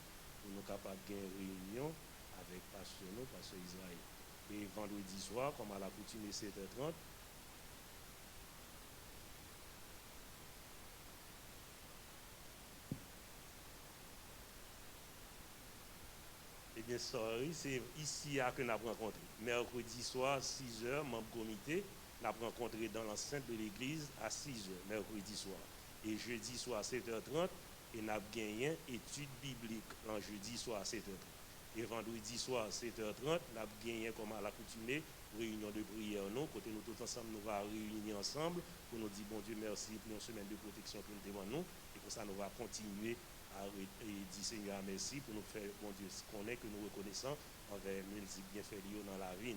pour nous capables de une réunion avec le pasteur nous, pasteur Israël. Et vendredi soir, comme à la coutume, 7h30, eh bien, sorry, c'est ici que nous avons rencontré. Mercredi soir, 6h, membre comité, nous avons rencontré dans l'enceinte de l'église à 6h, mercredi soir. Et jeudi soir, 7h30, et nous avons gagné études bibliques en jeudi soir, 7h30. Et vendredi soir, 7h30, nous avons gagné, comme à l'accoutumée, réunion de prière. Nous, côté nous tous ensemble, nous allons réunir ensemble pour nous dire, bon Dieu, merci pour une semaine de protection que nous demandons. Et pour ça, nous allons continuer et dire Seigneur merci pour nous faire, bon Dieu, ce qu'on est, que nous reconnaissons envers musique bien fait dans la vie.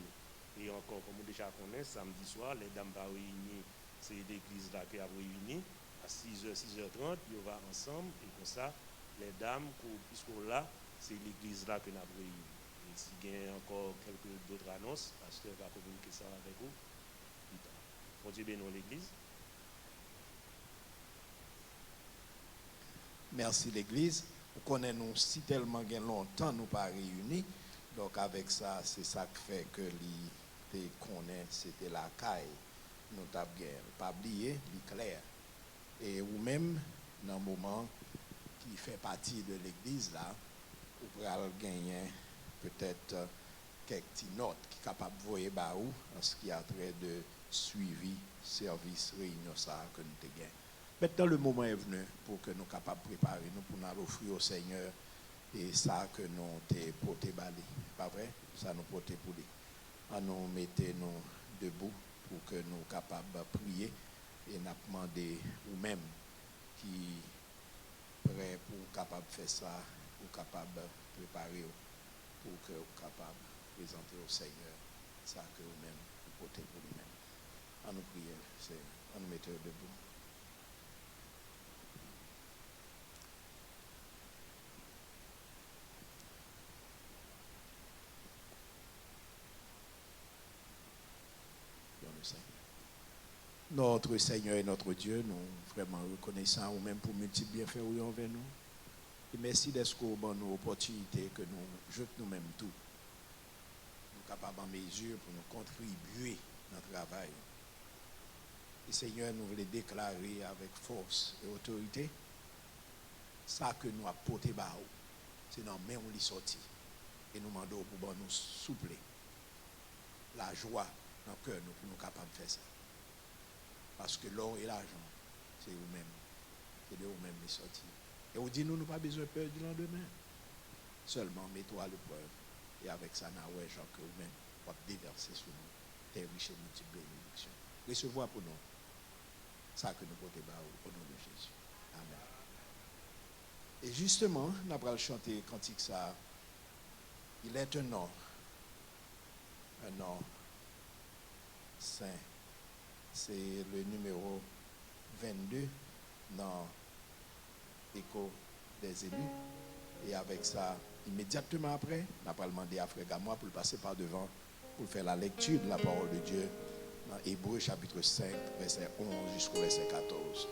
Et encore, comme nous déjà connaissons, samedi soir, les dames vont réunir, c'est l'église là qui a réuni à 6h, 6h30, ils vont ensemble, et comme ça, les dames, puisqu'on là, c'est l'église là que nous avons réuni. Et s'il y a encore quelques d'autres annonces, le pasteur va communiquer ça avec vous plus tard. Bon Dieu bénisse l'église. Merci l'Église. Nous connaissons si tellement longtemps nous pas réunis. Donc avec ça, c'est ça qui fait que les connaît, c'était la caille. Nous t'avons pas oublié, clair. Et ou même dans le moment qui fait partie de l'Église là, vous pourrez gagner peut-être quelques petites notes qui sont capables de voir en ce qui a trait de suivi, service, réunion ça que nous avons gagné. Maintenant, le moment est venu pour que nous soyons capables de préparer, nous pour nous offrir au Seigneur et ça que nous avons porté balé. Pas vrai? Ça nous porté pour lui. Nous mettons debout pour que nous soyons capables de prier et nous demander ou-même qui prêt pour capable de faire ça, ou capable de préparer pour que vous capable de présenter au Seigneur ça que vous-même vous portez pour lui-même. En nous prier, en nous mettant debout. Notre Seigneur et notre Dieu, nous vraiment reconnaissants ou même pour multiples bienfaits envers nous. Et merci d'être bon nous opportunités que nous jetons nous-mêmes tout. Nous capables en mesure pour nous contribuer dans le travail. Et Seigneur, nous voulons déclarer avec force et autorité ça que nous avons porté bas, c'est dans main on l'y sorti. Et nous demandons pour nous soupler. la joie dans le cœur nous pour nous capables de faire ça. Parce que l'or et l'argent, c'est vous-même. C'est de vous-même les sortir. Et on dit, nous n'avons pas besoin de peur du lendemain. Seulement, mets-toi à l'épreuve. Et avec ça, nous avons gens que vous-même, vous déverser sur nous tes riches et multiples bénédictions. Recevoir pour nous ça que nous portons au nom de Jésus. Amen. Et justement, nous allons chanter cantique ça. Il est un or saint. C'est le numéro 22 dans l'écho des élus. Et avec ça, immédiatement après, on va demander à Frère Gamois pour le passer par devant, pour faire la lecture de la parole de Dieu dans Hébreux chapitre 5, verset 11 jusqu'au verset 14.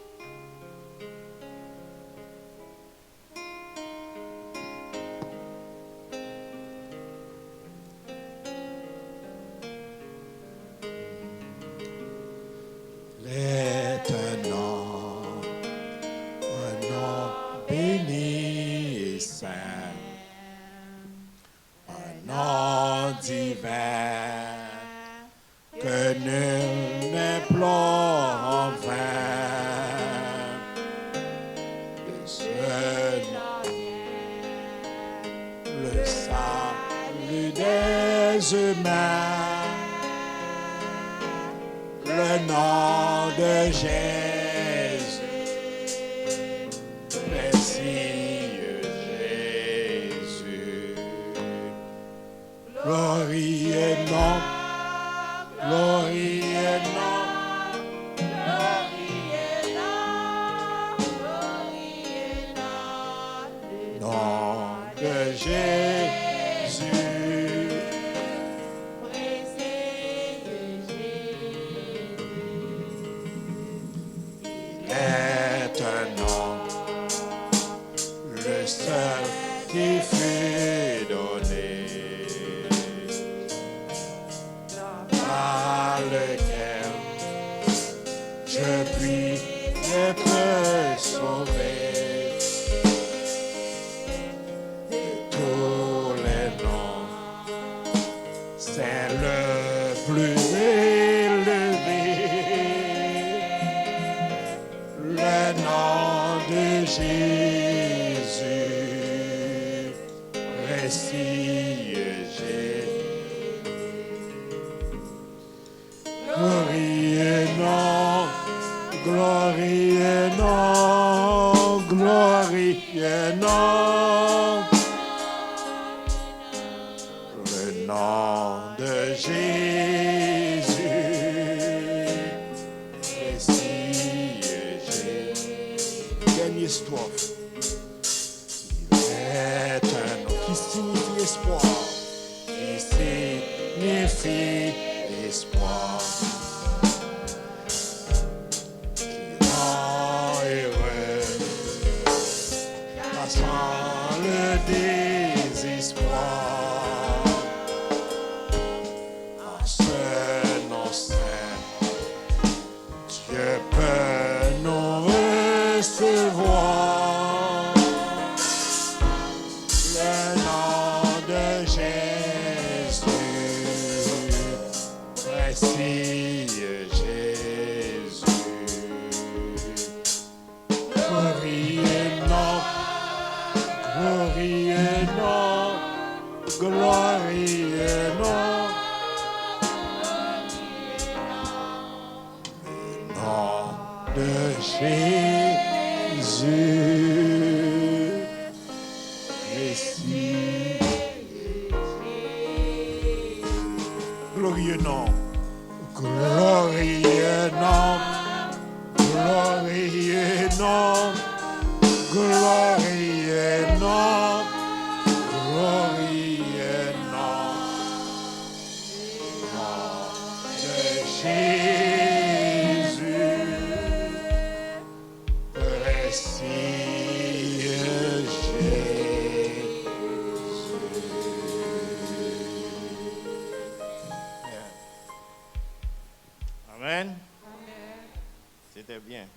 C'était bien.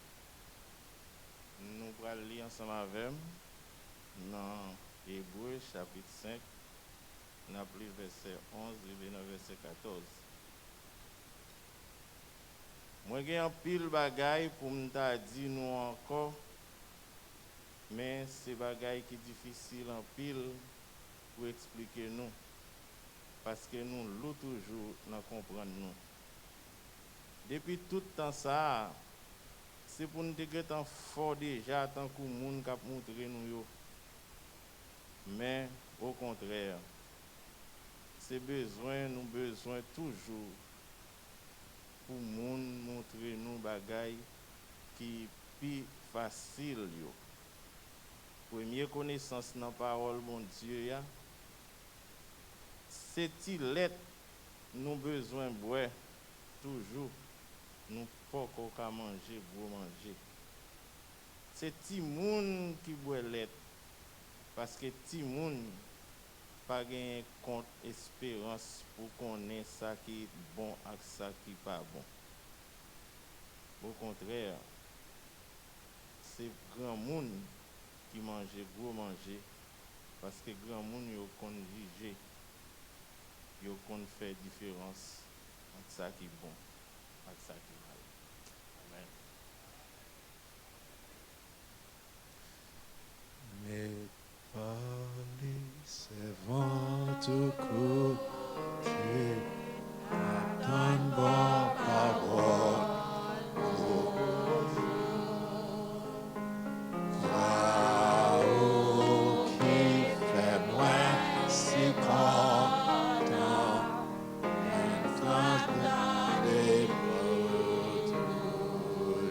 Nous allons lire ensemble avec dans Hébreux chapitre 5, nous avons lu verset 11 et verset 14. Moi j'ai un pile bagaille pour me dire nous encore, mais c'est bagaille qui difficile en pile pour expliquer nous, parce que nous l'ou toujours dans comprendre nous. Depuis tout temps ça, c'est pour nous dire tant fort déjà tant que monde cap montrer nous yo. Mais au contraire, c'est besoin toujours pour monde montrer nous bagaille qui plus facile yo. Première connaissance dans parole mon Dieu ya, c'est lettre nous besoin boire toujours. Nous pas qu'à manger, gros manger. C'est ti moun qui boit lait parce que ti moun pas gain compte espérance pour connaître ça qui est bon et ça qui pas bon. Au contraire, c'est grand moun qui mange gros manger parce que grand moun yo kon juger, yo kon faire différence entre ça qui est bon et ça qui est mal. Amen. Mais parler, c'est ventre côté, attendre bonne parole. Là-haut qui fait moins si content, maintenant dans les mots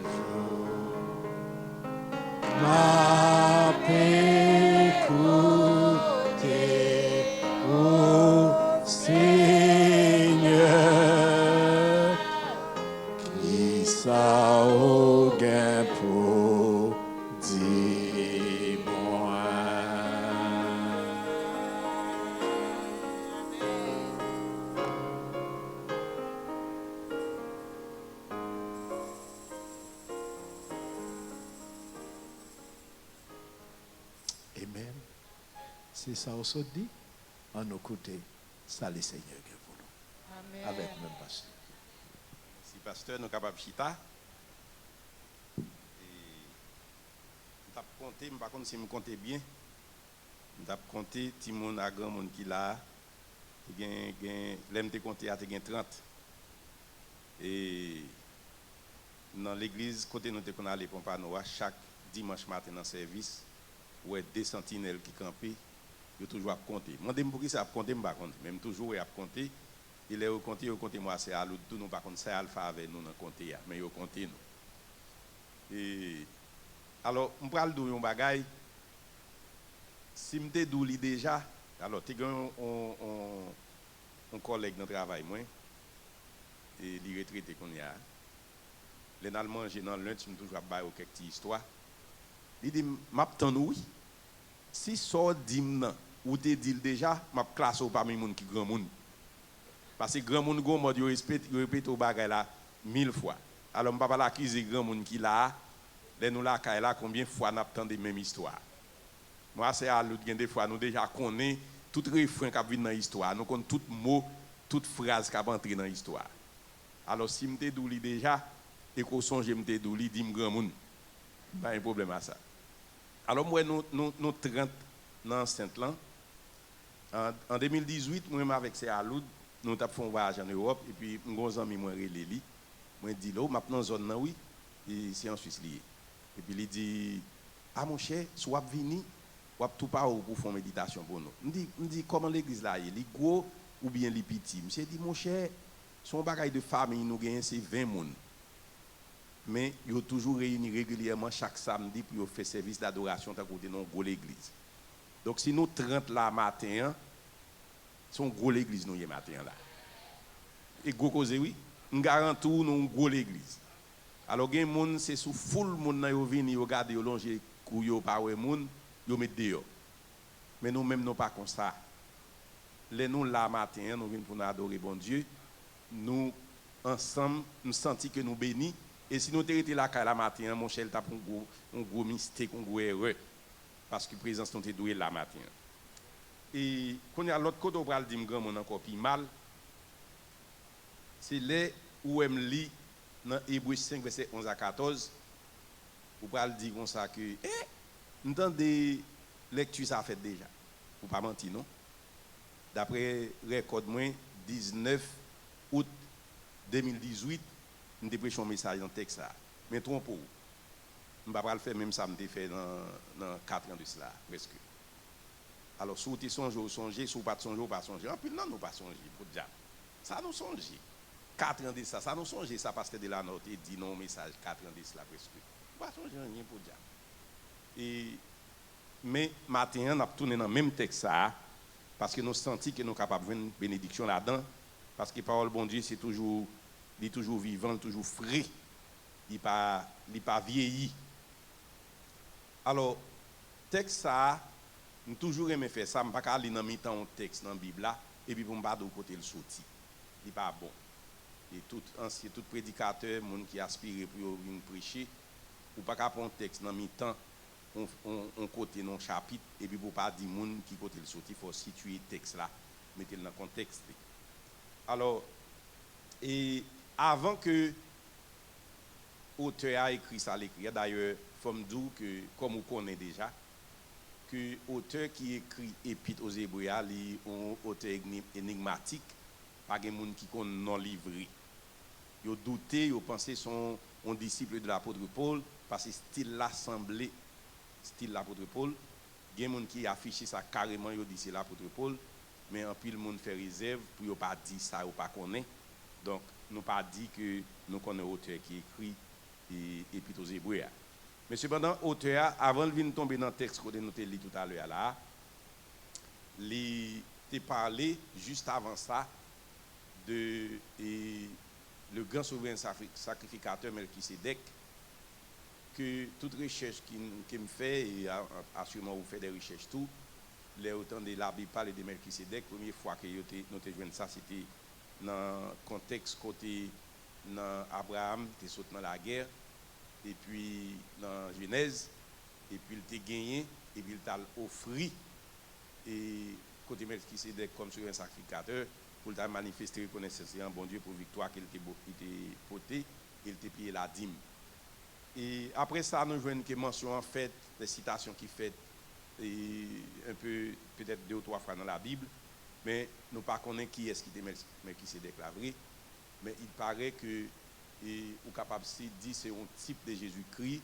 toujours. M'a écouté, ô Seigneur, qui ça au gain pour dire moi. Amen. C'est ça aussi dit. En nos côtés, ça les Seigneur que pour nous. Amen. Avec même pasteur. Si pasteur nous capable chita et t'a compter par contre si me compter bien t'a compter ti moun a grand monde qui là gen l'aime te compter a te gen 30 et dans l'église côté nous te qu'on aller Pompanoa chaque dimanche matin dans service ouais deux sentinelles qui camper yo toujours à compter mandem pour qui ça a compter me pas compter même toujours à compter il est au compter moi c'est à l'autre tout nous par contre c'est alpha avec nous dans compter mais yo compter nous et alors on parle de un bagage si m'te douli déjà alors tu un collègue dans travail moi et il retraité qu'on y a les n'a manger dans lunch me toujours bailler quelques histoires il dit m'attend oui si sort dimnan ou te dit déjà m'a classe parmi monde qui grand monde parce que grand monde go mode yo répète au bagay là 1000 fois alors m'pa pas l'accuser grand monde qui là les nous là kay là combien fois n'a entendu même histoire moi c'est à l'autre des fois nous déjà connaît tout refrain qui vient dans histoire nous connaît tout mot toute phrase qui entrer dans histoire alors si m'te douli déjà et qu'on songe m'te douli dit grand monde pas un problème à ça alors moi nous 30 dans Saint-Lan en 2018 moi même avec ces Aloud nous avons fait un voyage en Europe et puis mon ami moi relé lui moi dit là maintenant zone là oui et c'est en Suisse lié et puis il dit ah mon cher soit vini ou tout pas pour faire méditation pour nous me dit comment l'église là il est gros ou bien il est petit monsieur dit mon cher son bagage de famille nous gagne c'est 20 monde mais ils ont toujours réuni régulièrement chaque samedi pour faire service d'adoration dans côté non gros l'église donc si nous 30 là matin son gros l'église nous y matin là et gros cause oui on garantit nous gros l'église alors gen monde c'est sous full monde nan yo vini yo garder yo longer kou yo pa wè monde yo met dehors mais nous même non pas comme ça les nous là matin nous venons pour nous adorer bon Dieu nous ensemble nous senti que nous bénis et si nous t'étions là la matin mon cher t'a un gros mystère un gros erreur parce que présence nous t'est doué la matin et quand il y a l'autre côté on dire grand monde encore plus mal c'est là où aime li dans Hébreux 5, verset 11 à 14, vous pouvez le dire comme ça que, nous avons des lectures ça fait déjà. Vous pas mentir, non? D'après record moins 19 août 2018, nous avons prêché un message dans le texte là. Mais trompez-vous. Je ne vais pas le faire même ça, je fait dans 4 ans de cela, presque. Alors, si vous songez, si vous pas songez, pas songez. En plus, non, nous pas songez, pour diable. Ça nous songez. 4 ans de ça, ça nous songez, ça pasteur de la note et dit non, message 4 ans de cela, presque. Pas songez rien pour diable. Et, mais, matin, on a tourné dans le même texte ça, parce que nous sentons que nous sommes capables de une bénédiction là-dedans, parce que la parole bon Dieu, c'est toujours vivant, toujours frais, il n'est pas vieilli. Alors, texte ça, nous toujours aimé faire ça, je ne peux pas aller dans le temps texte dans la Bible là, et puis pour me battre de côté le sorti. Il n'est pas bon. Et tout prédicateur, monde qui aspire pour venir prêcher, ou pas prendre un texte dans le temps, on côté dans chapitre, et puis pour pas dire monde qui côté le sorti, il faut situer le texte là, mettre le dans le contexte. Alors, et avant que l'auteur a écrit ça, d'ailleurs, il faut me dire que, comme vous connaissez déjà, que l'auteur qui écrit Épître aux Hébreux, il est un auteur énigmatique, pas de monde qui connaît non livré. Ils ont douté, ils ont pensé son un disciple de l'apôtre Paul, parce que style l'assemblée, style l'apôtre Paul. Il y a des gens qui affichent ça carrément, ils disent c'est l'apôtre Paul, mais en pile, le monde fait réserve pour ne pas dire ça ou pas connaître. Donc, nous pas dit que nous connaissons l'auteur qui écrit Épître aux Hébreux. Mais cependant, l'auteur, avant de venir tomber dans le texte que nous avons lu tout à l'heure, là, il a parlé juste avant ça de le grand souverain sacrificateur Melchisédek, que toute recherche qu'il me fait, et assurément vous faites des recherches tout, les autant de la Bible parle de Melchisédek, la première fois que nous avons vu ça, c'était dans le contexte côté dans Abraham, qui est sauté dans la guerre, et puis dans Genèse, et puis il t'a gagné, et puis il t'a offert, et côté Melchisédek comme souverain sacrificateur, pour t'a manifester reconnaissance en bon Dieu pour victoire qu'il t'a porté, il t'a payé la dîme. Et après ça, nous voyons que mention en fait, des citations qui fait un peu, peut-être 2 ou 3 fois dans la Bible, mais nous ne connaissons pas qui est-ce qui était Melchisédek la vraie, mais il paraît que ou capable de dire c'est un type de Jésus-Christ,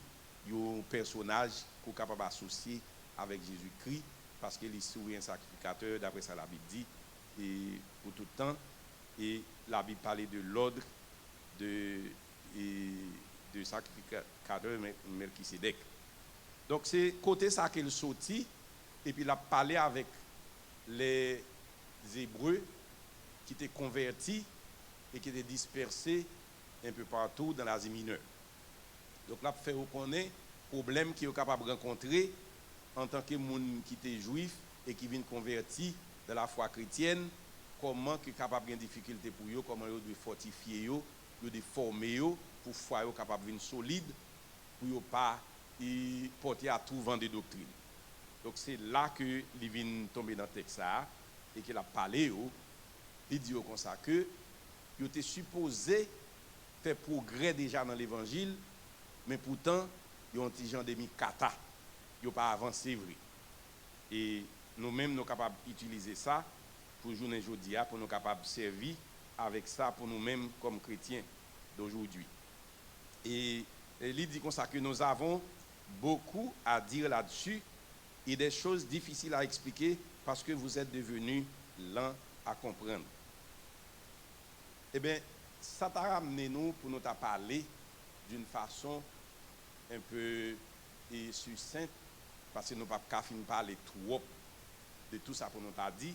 un personnage qu'on est capable d'associer avec Jésus-Christ, parce qu'il est souverain sacrificateur, d'après ça la Bible dit, et pour tout le temps, et la Bible parlait de l'ordre de sacrificateur Melchisédek. Donc c'est côté ça qu'il sortit, et puis il a parlé avec les Hébreux qui étaient convertis et qui étaient dispersés un peu partout dans l'Asie mineure. Donc là, fait reconnaître le problème qu'il est capable de rencontrer en tant que monde qui était juif et qui vient converti dans la foi chrétienne, comment il est capable de difficulté pour eux, comment il doit fortifier eux, il doit former eux pour foi eux capable de venir solide, pour ne pas porter à tout vent de doctrine. Donc c'est là que il vient tomber dans le texte et qu'il a parlé, il dit comme ça que il était supposé faire progrès déjà dans l'évangile, mais pourtant, ils ont un petit genre de kata, ils n'ont pas avancé vrai. Et nous-mêmes, nous sommes capables d'utiliser ça pour journée aujourd'hui, pour nous capables de servir avec ça pour nous-mêmes comme chrétiens d'aujourd'hui. Et il dit comme ça que nous avons beaucoup à dire là-dessus et des choses difficiles à expliquer parce que vous êtes devenus lents à comprendre. Eh bien, ça t'a ramené nous pour nous parler d'une façon un peu succincte, parce que nous ne pouvons pas parler trop de tout ça pour nous t'a dit,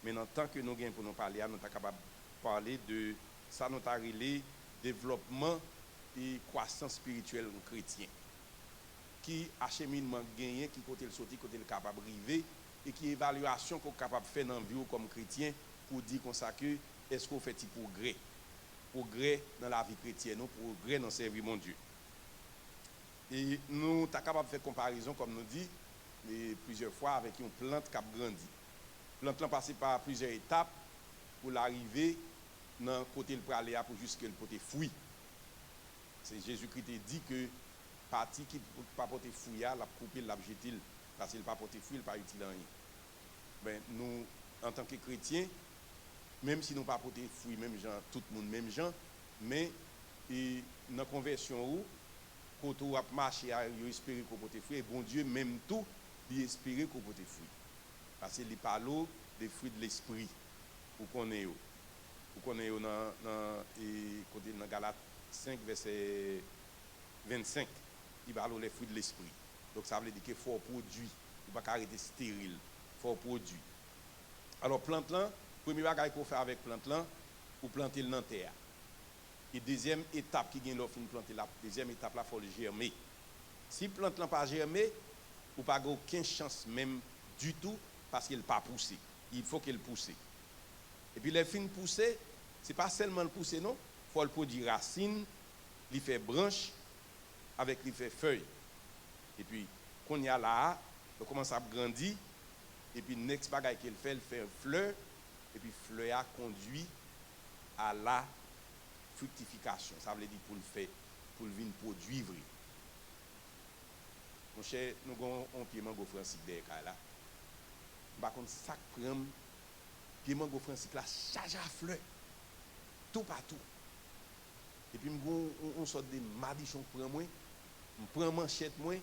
mais en tant que nous gagnons pour nous parler, nous sommes capables de parler de ça, nous t'a relé développement et croissance spirituelle chrétien, qui acheminement gagné, qui côté le sorti, côté le capable river, et qui évaluation qu'on est capable de faire dans la vie comme chrétien pour dire comme ça que est-ce qu'on fait petit progrès dans la vie chrétienne, progrès dans le service mon Dieu. Et nous sommes capables de faire comparaison, comme nous dit, plusieurs fois avec une plante qui a grandi. La plante passe par plusieurs étapes pour l'arriver dans le côté le praléa pour jusqu'à le côté fruit. C'est Jésus-Christ qui dit que parti qui pas porter fruit, l'a couper, l'a jeter, parce qu'il pas porter fruit, il pas utile à rien. Ben, nous, en tant que chrétiens, même si nous pas porter fruit, même gens, tout le monde, même gens, mais et, dans la conversion, quand on a marché, on espère qu'on porte fruit, et bon Dieu, même tout, il espère qu'on porte fruit. Parce qu'il parle des fruits de l'esprit, pour qu'on ait. Pour qu'on ait dans Galates 5, verset 25, il parle des fruits de l'esprit. Donc ça veut dire qu'il faut produire, il ne faut pas arrêter stérile, il faut produire. Alors, plante là, premier bagage qu'on fait avec plante là, ou planter le dans terre. Et deuxième étape qui gagne l'offre planter la deuxième étape là, il faut le germer. Si plante là pas germer, ou pas aucune chance même du tout parce qu'il pas poussé. Il faut qu'il pousse. Et puis les fins pousser, c'est pas seulement le pousser non, il faut le produire racine, il fait branche avec il fait feuille. Et puis quand il y a là, il commence à grandir et puis next bagaille qu'il fait, il fait fleur et puis fleur a conduit à la fructification. Ça veut dire pour le faire pour le venir produire vrai. Mon cher, nous avons un pied mango Francis derrière là. Par contre ça prend pied mango Francis là charge à fleur tout partout. Et puis on sort de madichon prend moi, on prend manchette moi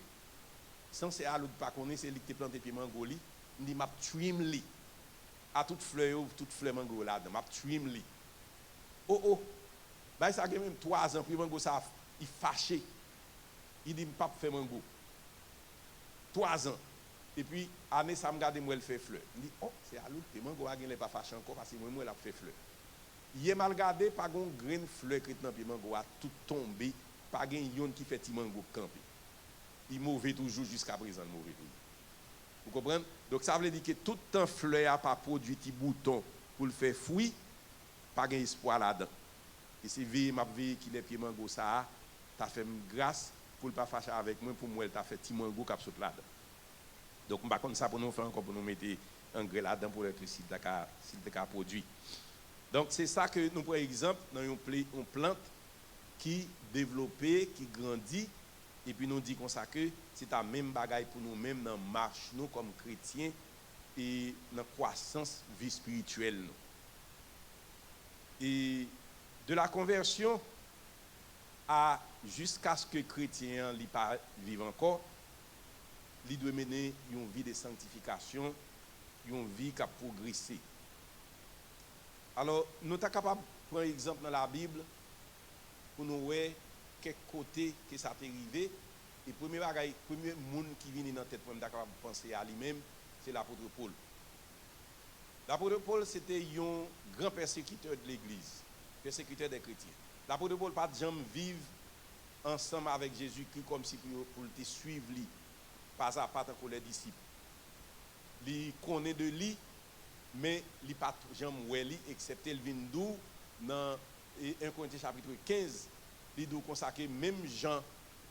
sans c'est à l'autre pas connaître c'est lui qui planté pied mango li, on dit m'a trim li à toute fleur mango là, m'a trim li. Oh bah ça fait même 3 ans pied mango ça il fâché. Il dit pas faire mango. 3 ans. Et puis année ça me garde moi elle fait fleur. Il dit oh c'est à l'autre pied mango a gagné pas fâché encore parce que moi elle a fait fleur. Il est mal regardé pas gon grain fleur qui dans pied mango a tout tombé, pas gen yon qui fait ti mango camper. Il mauvais toujours jusqu'à présent mauvais toujours. Vous comprenez? Donc ça veut dire que tout temps fleur a pas produit ti bouton pour le faire fruit, pas gen espoir là-dedans. Et c'est m'a veille qu'il est pied mango ça t'a fait grâce pour le pas fâcher avec moi pour moi elle t'a fait ti mango cap saute là-dedans. Donc on va comme ça pour nous faire encore pour nous mettre engrais là-dedans pour être s'il t'a produit. Donc c'est ça que nous prenons exemple dans une plante qui développe, qui grandit et puis nous dit comme ça que c'est la même bagaille pour nous-mêmes dans marche nous comme chrétiens et dans croissance vie spirituelle nous. Et de la conversion à jusqu'à ce que chrétien vive encore, il doit mener une vie de sanctification, une vie qui a progressé. Alors, nous sommes capables de prendre un exemple dans la Bible pour nous voir quel côté que ça t'est arrivé. Et le premier monde qui vient dans la tête pour nous capable de penser à lui-même, c'est l'apôtre Paul. L'apôtre Paul, c'était un grand persécuteur de l'Église, persécuteur des chrétiens. L'apôtre Paul pas jamais vivre ensemble avec Jésus-Christ comme si pour le suivre lui, pas à pas tant les disciples. Il connaît de lui, mais il n'a pas jamais oué, excepté le vindou dans 1 Corinthiens chapitre 15, il dit consacré même Jean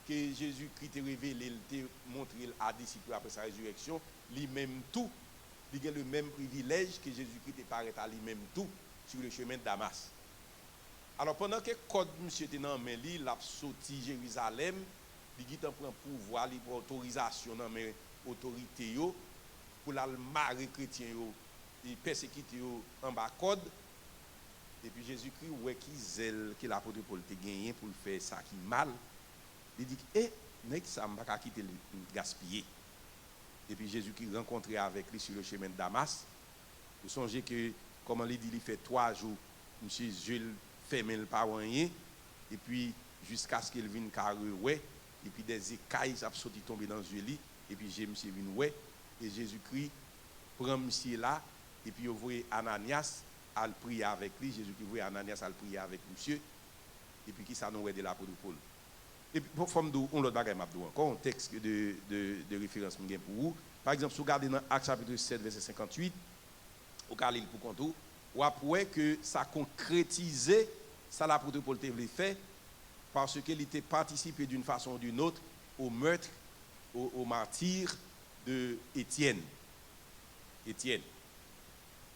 que Jésus-Christ a révélé, il a montré à disciples après sa résurrection, lui-même tout, il a le même privilège que Jésus-Christ est paraît à lui-même tout sur le chemin de Damas. Alors pendant que code monsieur était dans main il a sorti Jérusalem, il a pris pouvoir, il a autorisation dans mes autorités pour la marrer chrétien et persécuter en bas code. Et puis Jésus-Christ ouais qui zèle que l'apôtre Paul te gagné pour faire ça qui mal. Il dit nèg ça m'a pas quitter le gaspiller. Et puis Jésus-Christ rencontré avec lui sur le chemin de Damas. Vous songez que comment il dit il fait 3 jours monsieur Jules fermé le pas rien et puis jusqu'à ce qu'il vienne carré ouais et puis des écailles ça sorti tomber dans yeux lui et puis j'ai monsieur vinn ouais et Jésus-Christ prend monsieur là et puis il voit Ananias à prier avec lui. Jésus-Christ voit Ananias à prier avec monsieur et puis qui ça nous ouais de l'apôtre Paul. Et puis pour forme on l'autre bagaille m'a dit encore un texte de référence pour vous. Par exemple si vous regardez dans Actes chapitre 7 verset 58 au Galilée pour contour ou après que ça concrétisait ça l'apôtre Paul voulait faire parce qu'il était participé d'une façon ou d'une autre au meurtre au martyre de Étienne.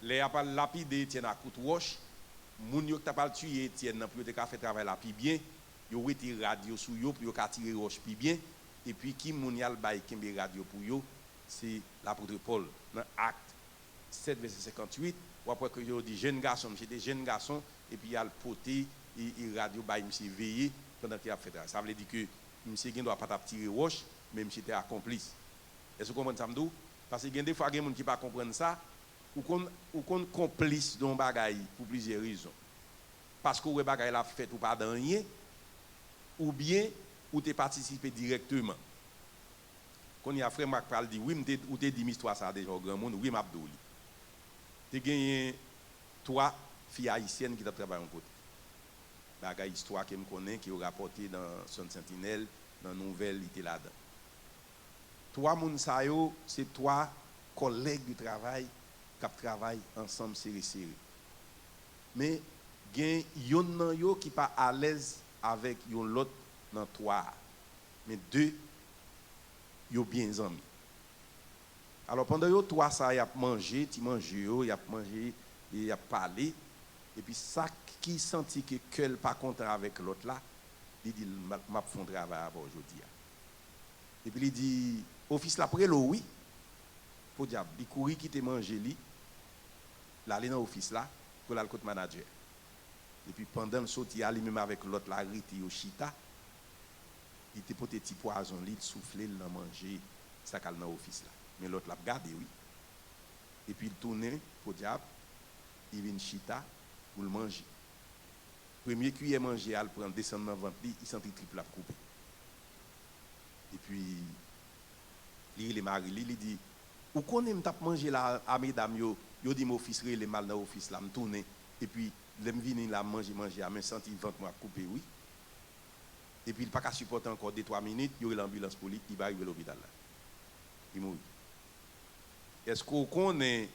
Les a pas lapidé Étienne à coup de roche, moun yo t'a pas tué Étienne pour te faire travail la pi bien yo wete radio sou yo pour yo ka tirer roche pi bien et puis qui moun yal bay kembe radio pour yo c'est l'apôtre Paul dans Acte 7 verset 58 ou après que yo dit jeune garçon j'étais jeune garçon et puis il a le poté et radio bay monsieur veillé pendant qu'il a fait ça veut dire que monsieur gen doit pas tirer roche même si était accomplice. Est-ce que vous comprenez ça m'dou parce que des fois gen moun qui pas comprendre ça ou qu'on complice d'un bagaille pour plusieurs raisons. Parce que le bagaille l'a fait ou pas dans rien ou bien ou t'es participé directement. Quand il y a frère Marc parle dit oui ou t'es dit histoire ça déjà au grand monde oui m'abdouli. T'es gagné trois filles haïtiennes qui t'a travaillé en côté. Bagaille histoire que me connaît qui est rapporté dans son Sentinelle dans nouvelle il était là-dedans. Trois moun sa yo c'est trois collègues du travail qui travaillent ensemble serré. Mais gen yon nan yo qui pas à l'aise avec yon l'autre dans trois. Mais deux yo bien amis. Alors pendant yo trois ça y a mangé, ti mangé yo, y a mangé et y a parlé et puis ça qui senti que quel pas content avec l'autre là, il dit m'a font travail aujourd'hui. Et puis il dit office là près oui. Pour diable, il courir qui te manger li, l'aller dans l'office là pour aller côté manager. Et puis pendant le sorti ali même avec l'autre la riti au chita, il te pote petit poison li souffler dans manger ça qu'al dans l'office là. Mais l'autre l'a gardé oui. Et puis il tourne pour diable, il vient chita pour le manger. Premier cuillère manger al prend descendre dans ventre, il senti triple la couper. Et puis il est marié, il dit ou connaît me tape manger là à mesdames yo dit mon fils les mal dans office là me tourner et puis l'aime venir là manger mais senti ventre moi couper oui et puis il pas qu'à supporter encore 2-3 minutes il y a l'ambulance pour lui il va arriver à l'hôpital là il mourit. Est-ce qu'on connaît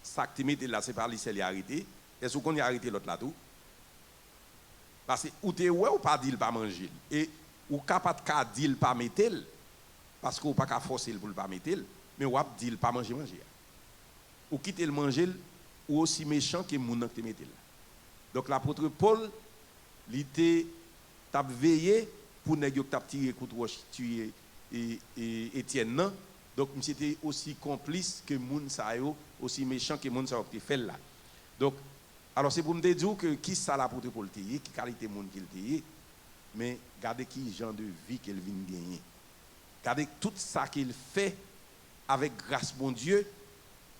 ça que tu mets là c'est pas lui c'est arrêté est-ce qu'on a arrêté l'autre là tout parce que ou t'es ouais ou pas dire pas manger et ou capable ka dire pas mettre parce qu'on pas qu'à forcer pour pas mettre mais ou ap dit pas manger ou quitter le manger ou aussi méchant que moun que te mettre là. Donc l'apôtre Paul il était t'a veillé pour nèg yo t'a tiré coup de roche tuer et Étienne non donc c'était aussi complice que moun sa yo aussi méchant que moun sa yo fait là. Donc alors c'est pour me dire que qui ça l'apôtre Paul téye qui qualité moun qu'il téye mais regardez qui genre de vie qu'il vient gagner. Regardez tout ça qu'il fait avec grâce bon Dieu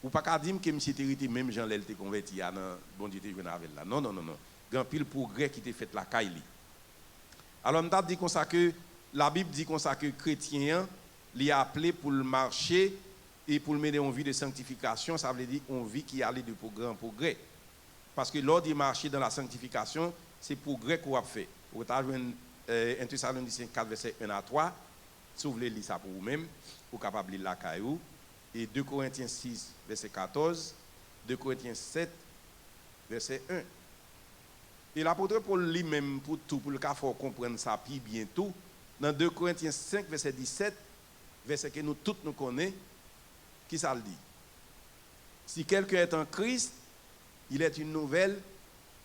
ou pas qu'à dire que monsieur était même Jean l'elle était converti dans bon Dieu était venu avec là non grand pile progrès qui était fait la caille. Alors on dit comme ça que la Bible dit comme ça que chrétien li appelé pour le marcher et pour le mener en vie de sanctification ça veut dire on vit qui aller de grand progrès parce que lors du marcher dans la sanctification c'est progrès qu'on a fait. Vous avez 1 Thessaloniciens 4 verset 1 à 3 si vous voulez lire ça pour vous-même vous capable de lire la caillou et 2 Corinthiens 6 verset 14 2 Corinthiens 7 verset 1 et l'apôtre Paul lui-même pour tout pour le cas faut comprendre ça puis bientôt dans 2 Corinthiens 5 verset 17 verset que nous tous nous connaissons qui ça le dit si quelqu'un est en Christ il est une nouvelle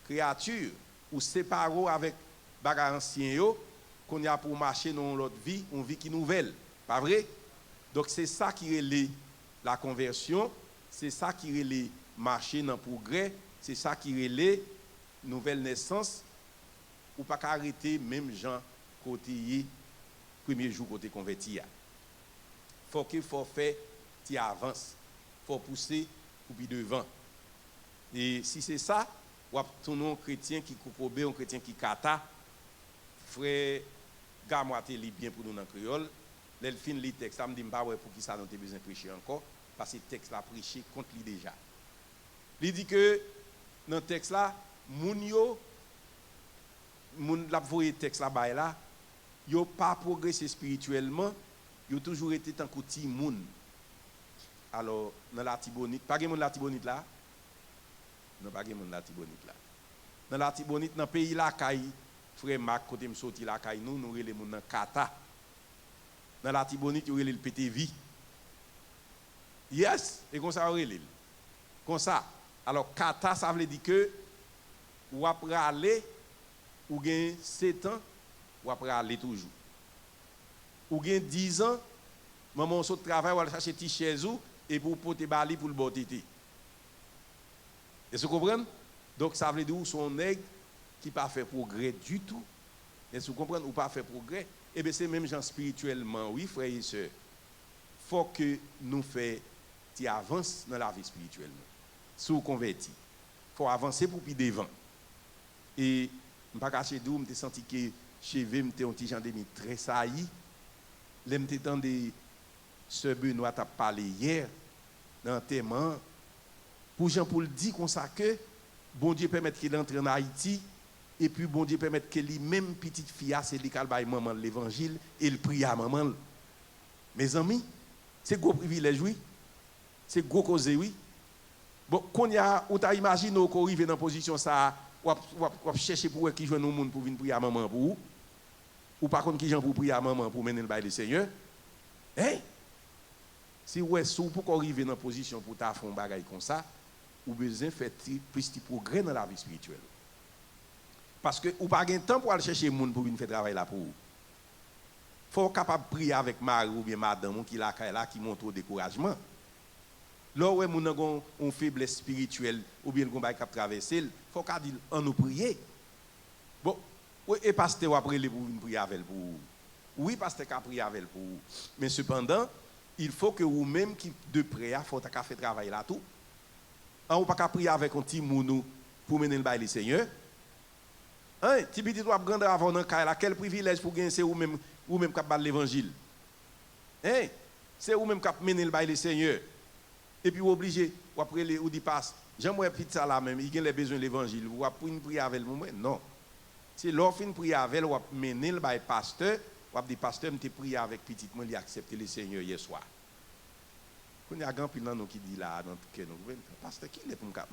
créature ou séparé avec bagarre ancien yo qu'on y a pour marcher dans l'autre vie une vie qui nouvelle pas vrai donc c'est ça qui est la conversion c'est ça qui est marcher dans progrès c'est ça qui est nouvelle naissance ou pas arrêter même gens côté premier jour côté converti faut faire tu avance faut pousser ou puis devant et si c'est ça ou ton chrétien qui coupe un chrétien qui kata frère gamoité li bien pour nous dans créole les fin li texte ça me dit pas pour qui ça nous besoin prêcher encore parce que texte là prêcher contre lui déjà il dit que dans texte là moun la voyer texte là bas là yo pas progressé spirituellement yo toujours été tant petit moun alors dans la Tibonite pas gen moun la Tibonite là non pas gen moun la Tibonite là dans la Tibonite dans pays là kay frère Marc côté me sorti la kay nous relé moun dans kata dans la Tibonite yo relé le PTV yes et comme ça relé comme ça alors kata ça veut dire que ou après aller ou gain 7 ans ou après aller toujours. Ou gen 10 ans, maman saute travail ou aller chercher petit chaise et pour porter bali pour le botter. Est-ce que vous comprenez? Donc ça veut dire que son nègre qui pas fait progrès du tout. Est-ce que vous comprenez ou pas fait progrès? Eh bien c'est même gens spirituellement, oui frères et sœurs. Faut que nous fassions des avances dans la vie spirituelle. Si vous convertis, faut avancer pour plus devant. Et je ne pas cacher d'où, je senti que chez vous, je un petit gens de très sailli. Je me entendu ce Benoît t'a parlé hier dans le témoin pour Jean Paul dit comme ça que bon Dieu permet qu'il entre en Haïti et puis bon Dieu permet que lui-même petite fille c'est lui qui a maman l'évangile et il prie à maman. Mes amis, c'est gros privilège oui. C'est gros cause oui. Bon qu'on y a ou t'a imaginé qu'on arrive dans position ça ou chercher pour qui joindre monde pour venir prier à maman pour ou par contre qui gens pour prier à maman pour mener le bail du Seigneur. Hein? Si ouais sou pour arriver dans position pour ta faire un bagage comme ça, ou besoin faire plus de progrès dans la vie spirituelle. Parce que ou pas gain temps pour aller chercher monde pour venir faire travail là pour. Faut capable prier avec Marie ou bien madame qui là qui montre au découragement. Là où mon a une faiblesse spirituelle ou bien le qui a traversé, faut qu'a dire on nous prier. Bon, et pasteur après les pour prier avec pour. Oui, pasteur qu'a prié avec pour. Mais cependant, il faut que vous-même qui de près faut qu'a fait travail là tout. On pas qu'à prier avec un petit mounou pour mener le bail du Seigneur. Hein, ti petit doit prendre avant dans là, quel privilège pour gagner c'est vous-même qui parle l'évangile. Hein, c'est vous-même qui mener le bail du Seigneur. Et puis vous obligé ou après les ou dit passe j'aimerais petit ça là même il a les besoins de l'évangile ou pour une prière avec moi non c'est l'offre une prière avec ou mener le bail pasteur ou dit pasteur me prier avec petit moi il accepter le Seigneur hier soir quand il y a grand pile nous qui dit là dans que nous pasteur qui est pour pas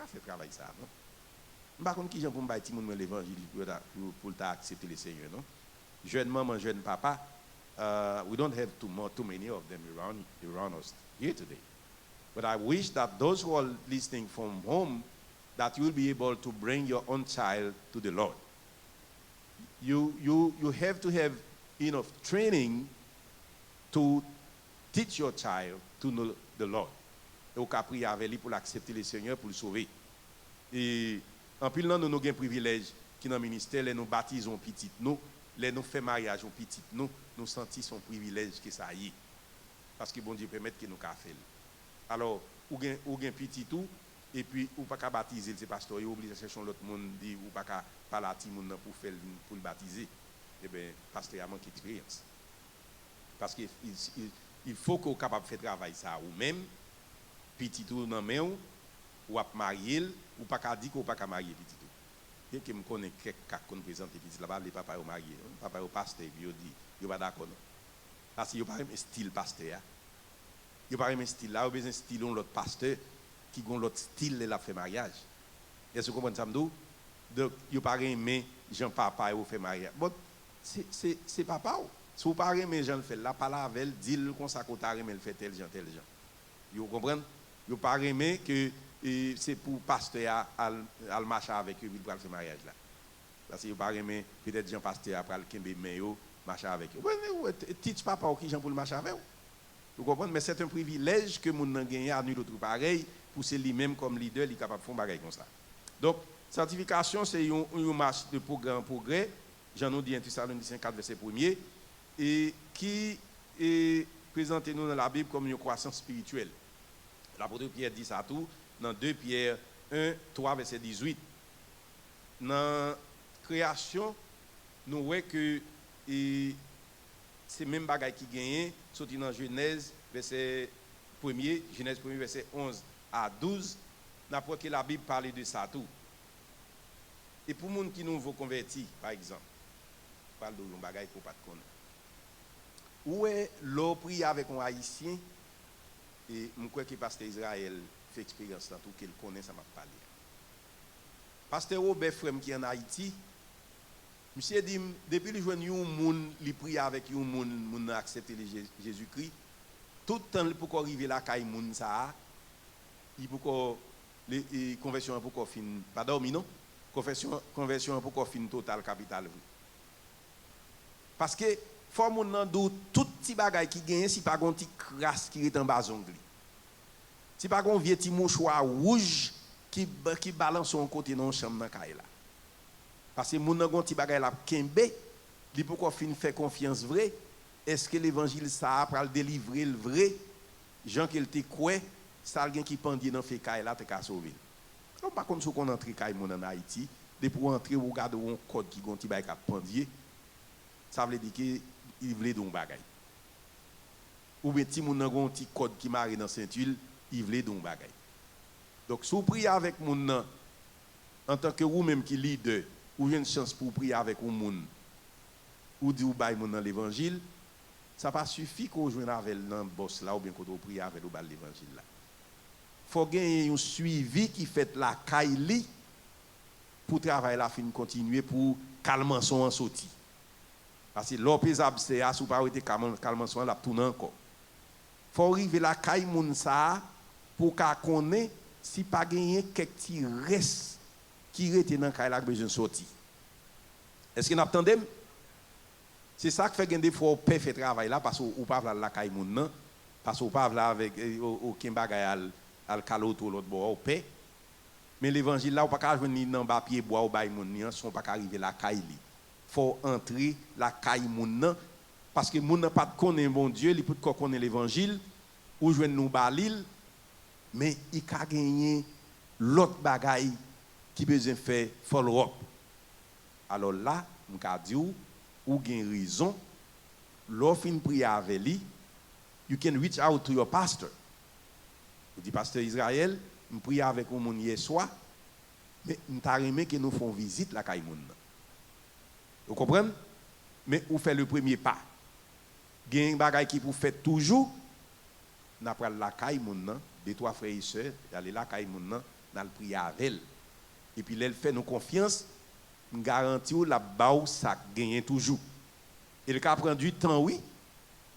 faire travail ça non pas contre qui gens pour me bailler monde l'évangile pour accepter le Seigneur non jeune maman jeune papa we don't have too many of them around us here today. But I wish that those who are listening from home, that you will be able to bring your own child to the Lord. You have to have enough training to teach your child to know the Lord. Et au cas prier avec lui pour l'accepter le Seigneur, pour le sauver. Et en plus, nous avons un privilège qui dans le ministère, nous baptisons petit nous, nous faisons mariage petit nous sentons son privilège que ça y est. Parce que bon Dieu permet que nous fassions. Alors, ou gen petit tout, et puis ou pas qu'à baptiser, c'est pasteur, il obligé de chercher l'autre monde, dit ou pas qu'à parler à tout le monde pour le baptiser. Eh bien, pasteur a manqué d'expérience. Parce qu'il faut qu'on soit capable de faire travail ça, ou même, petit tout dans main, ou à marier, ou pas qu'à dire qu'on pas qu'à marier petit tout. Et que me connaît quelqu'un qui présente petit là-bas, les papas ont marié, papa au pasteur, puis il dit, il pas d'accord. Parce qu'il n'y a pas un style pasteur. Il n'y a pas un style là, il y a besoin de style de l'autre pasteur qui a l'autre style de la fait mariage. Est-ce que vous comprenez ça? Donc, il n'y a pas un Jean-Papa qui fait mariage. Bon, c'est papa. Si vous ne pas Jean le fait là, parlez avec elle, dis-le comme ça, quand vous fait tel gens. Vous comprenez? Vous ne pas que c'est pour le pasteur à marcher avec eux pour faire mariage là. Parce que vous ne pas peut-être Jean-Pasteur après le Kembe Meyo marcher avec eux. Oui, teach papa qui Jean pour le marcher avec eux. Vous comprenez? Mais c'est un privilège que mon a gagné à nul autre pareil pour c'est lui-même comme leader, il est capable de faire un bagage comme ça. Donc, sanctification, c'est une marche de progrès. J'en ai dit en Thessaloniciens 4, verset 1er, et qui est présenté nous dans la Bible comme une croissance spirituelle. L'apôtre Pierre dit ça tout dans 2 Pierre 1, 3, verset 18. Dans la création, nous voyons que c'est même bagaille qui gagne, sorti dans Genèse, verset 1er, Genèse 1er, verset 11 à 12, n'importe que la Bible parle de ça tout. Et pour les gens qui nous veulent convertir, par exemple, parle de bagaille pour pas de connaître. Où est l'eau prier avec un haïtien, et je crois que le pasteur Israël fait expérience dans tout qu'il connaît, ça m'a parlé. Pasteur Robert Frem qui est en Haïti, monsieur dit, depuis le jour où moun li prie avec un moun accepter Jésus-Christ, tout le temps pour arriver là kay moun ça, il pour les conversion pour fin pas dormi non, conversion pour fin total capital. Parce que faut moun nan dou tout petit bagay qui gagne si pas gon petit crasse qui est en bas ongli. Si pas gon vieux petit mouchoir rouge qui balance son côté non chambre dans kay la. Parce que moun nan gon petit bagay la kembe, li pourquoi fin faire confiance vrai, est-ce que l'évangile ça va le délivrer le vrai Jean qu'il te quoi ça quelqu'un qui pendit dans fait kay la te ka sauver. Non pas comme si on entre kay moun en Haïti, de pour entrer ou garder un code qui gon ti bagay ka pendier. Ça veut dire que il voulait don bagay. Ou bien ti moun nan gon ti code qui marre dans ceinture, il voulait don bagay. Donc si vous priez avec moun nan en tant que vous même qui leader, ou une chance pour prier avec un moun ou di ou bay moun dans l'évangile, ça pas suffit qu'on joine avec nan boss là ou bien qu'on prier avec ou bal l'évangile là. Faut gagner un suivi qui fait la kaili pour travailler la fin continuer pour calmer son en sorti. Parce que l'opésable c'est à sous pas été calmement soin la tourner encore. Faut arriver la caille moun ça pour qu'a connaît si pas gagner quelques petits restes qui rete dans caille la besoin sortir. Est-ce que n'attendez? C'est ça qui fait gagner des fois on fait travail là parce ou pas la caille moun nan parce ou pas là avec aucun bagay al caloto l'autre bord paix. Mais l'évangile là ou pas venir dans bas pied bois ou bay moun ni sont pas arriver la caille li. Faut entrer la caille moun nan parce que moun nan pas connaît bon Dieu, il peut connaître l'évangile ou joindre nous balil mais il ka gagner l'autre bagaille qui besoin faire follow up. Alors là, m'ka di ou gen raison l'offre une prière avec lui, you can reach out to your pastor. Vous dit pasteur Israël, me prier avec un moun hier soir mais m'ta remé que nous font visite la caille moun nan. Vous comprenez? Mais vous faites le premier pas. Gen bagay qui pour faire toujours, n'a pral la caille moun nan, deux trois frères et sœurs, aller la caille moun nan, n'a le prier avec elle. Et puis elle fait nous confiance, nous garantit la baou ça gagne toujours. Et le cas prend du temps oui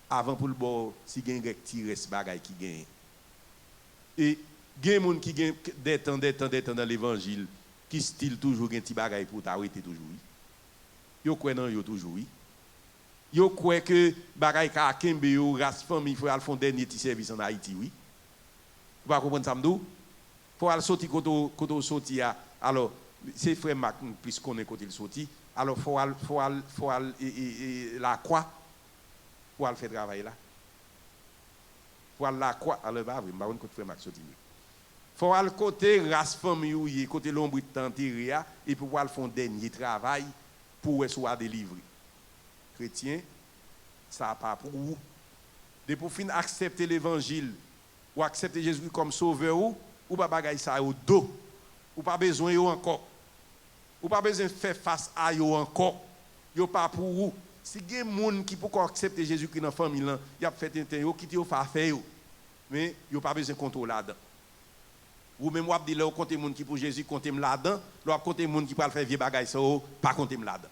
avant pour le bon si gagne retirer ce bagay qui gagne. Et gen moun qui gagne des temps dans l'évangile qui style toujours gagne petit bagay pour t'arrêter toujours. Yo croit nan yo toujours oui. Yo croit que bagay ka kembe yo race famille faut al fond dernier petit service en Haïti oui. Vous pas comprendre ça m'dou? Faut al sorti koto sorti alors c'est frère Mac plus connaît côté il sorti alors faut al la croix pour al faire travail là. Faut al la croix alors ba oui m'pa côté frère Mac sorti. Faut al côté race famille ou côté l'ombre tanteria et pour al fond dernier travail pour soit délivré. Chrétien, ça n'a pas pour vous. De pour fin accepter l'évangile ou accepter Jésus comme sauveur ou pas bagaille ça au dos. Ou pas besoin yo encore. Ou pas besoin faire face à yo encore. Yo pas pour vous. Si gen moun qui pour accepter Jésus qui dans famille là, y a fait un temps yo qui yo fa faire yo. Mais yo pas besoin contrôler là-dedans. Ou même ou dit là compter moun qui pour Jésus compter là-dedans, l'on compter moun qui pour faire vieux bagaille ça pas compter là-dedans.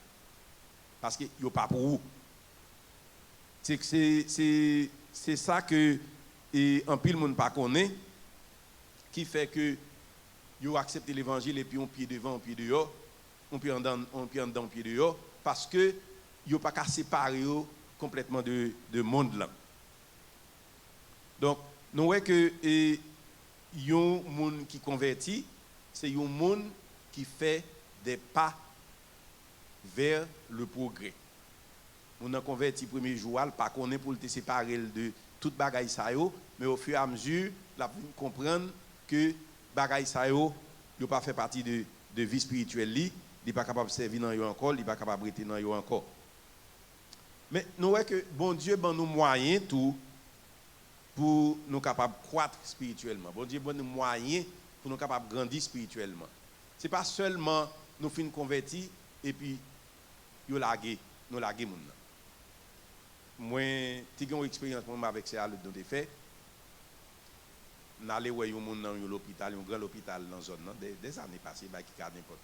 Parce que yo pas pour vous. C'est ça que et en pile monde pas connaît qui fait que yo accepter l'évangile et puis on pied devant on pied dehors, on pied en dedans on pied dehors parce que yo pas qu'à séparer complètement de monde là. Donc nous voyons que yon monde qui converti, c'est yon monde qui fait des pas vers le progrès. On a converti premier jour, pas connaît pour te séparer de toute bagaille ça yo, mais au fur et à mesure, la comprendre que bagaille ça yo pas fait partie de vie spirituelle li, il pas capable de servir dans yo encore, il pas capable de rester dans yo encore. Mais nous voyons que bon Dieu ban nous moyens tout pour nous capables de croître spirituellement. Bon Dieu ban nous moyens pour nous capables de grandir spirituellement. C'est pas seulement nous fin convertis et puis yo lagué, nous lagué moun. Moi, j'ai une expérience avec ça le don de fait. N'allez voir yon moun dans l'hôpital, un grand hôpital dans zone des années passées, bah qui a n'importe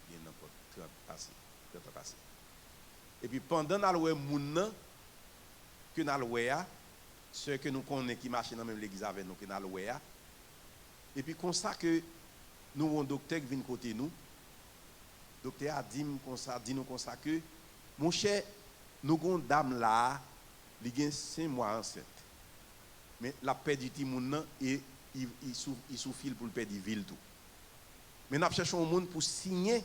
30 passé. Et puis pendant n'allez voir moun nan que n'allez voir ceux que nous connaissons qui marchent dans même l'église avec nous que n'allez voir. Et puis comme ça que nous un docteur qui vient côté nous. Docteur a dit nous comme ça que mon cher nous avons une dame là, il a 5 mois enceinte. Mais la paix du Timoun et il souffle pour le paix du ville tout. Mais nous cherchons un monde pour signer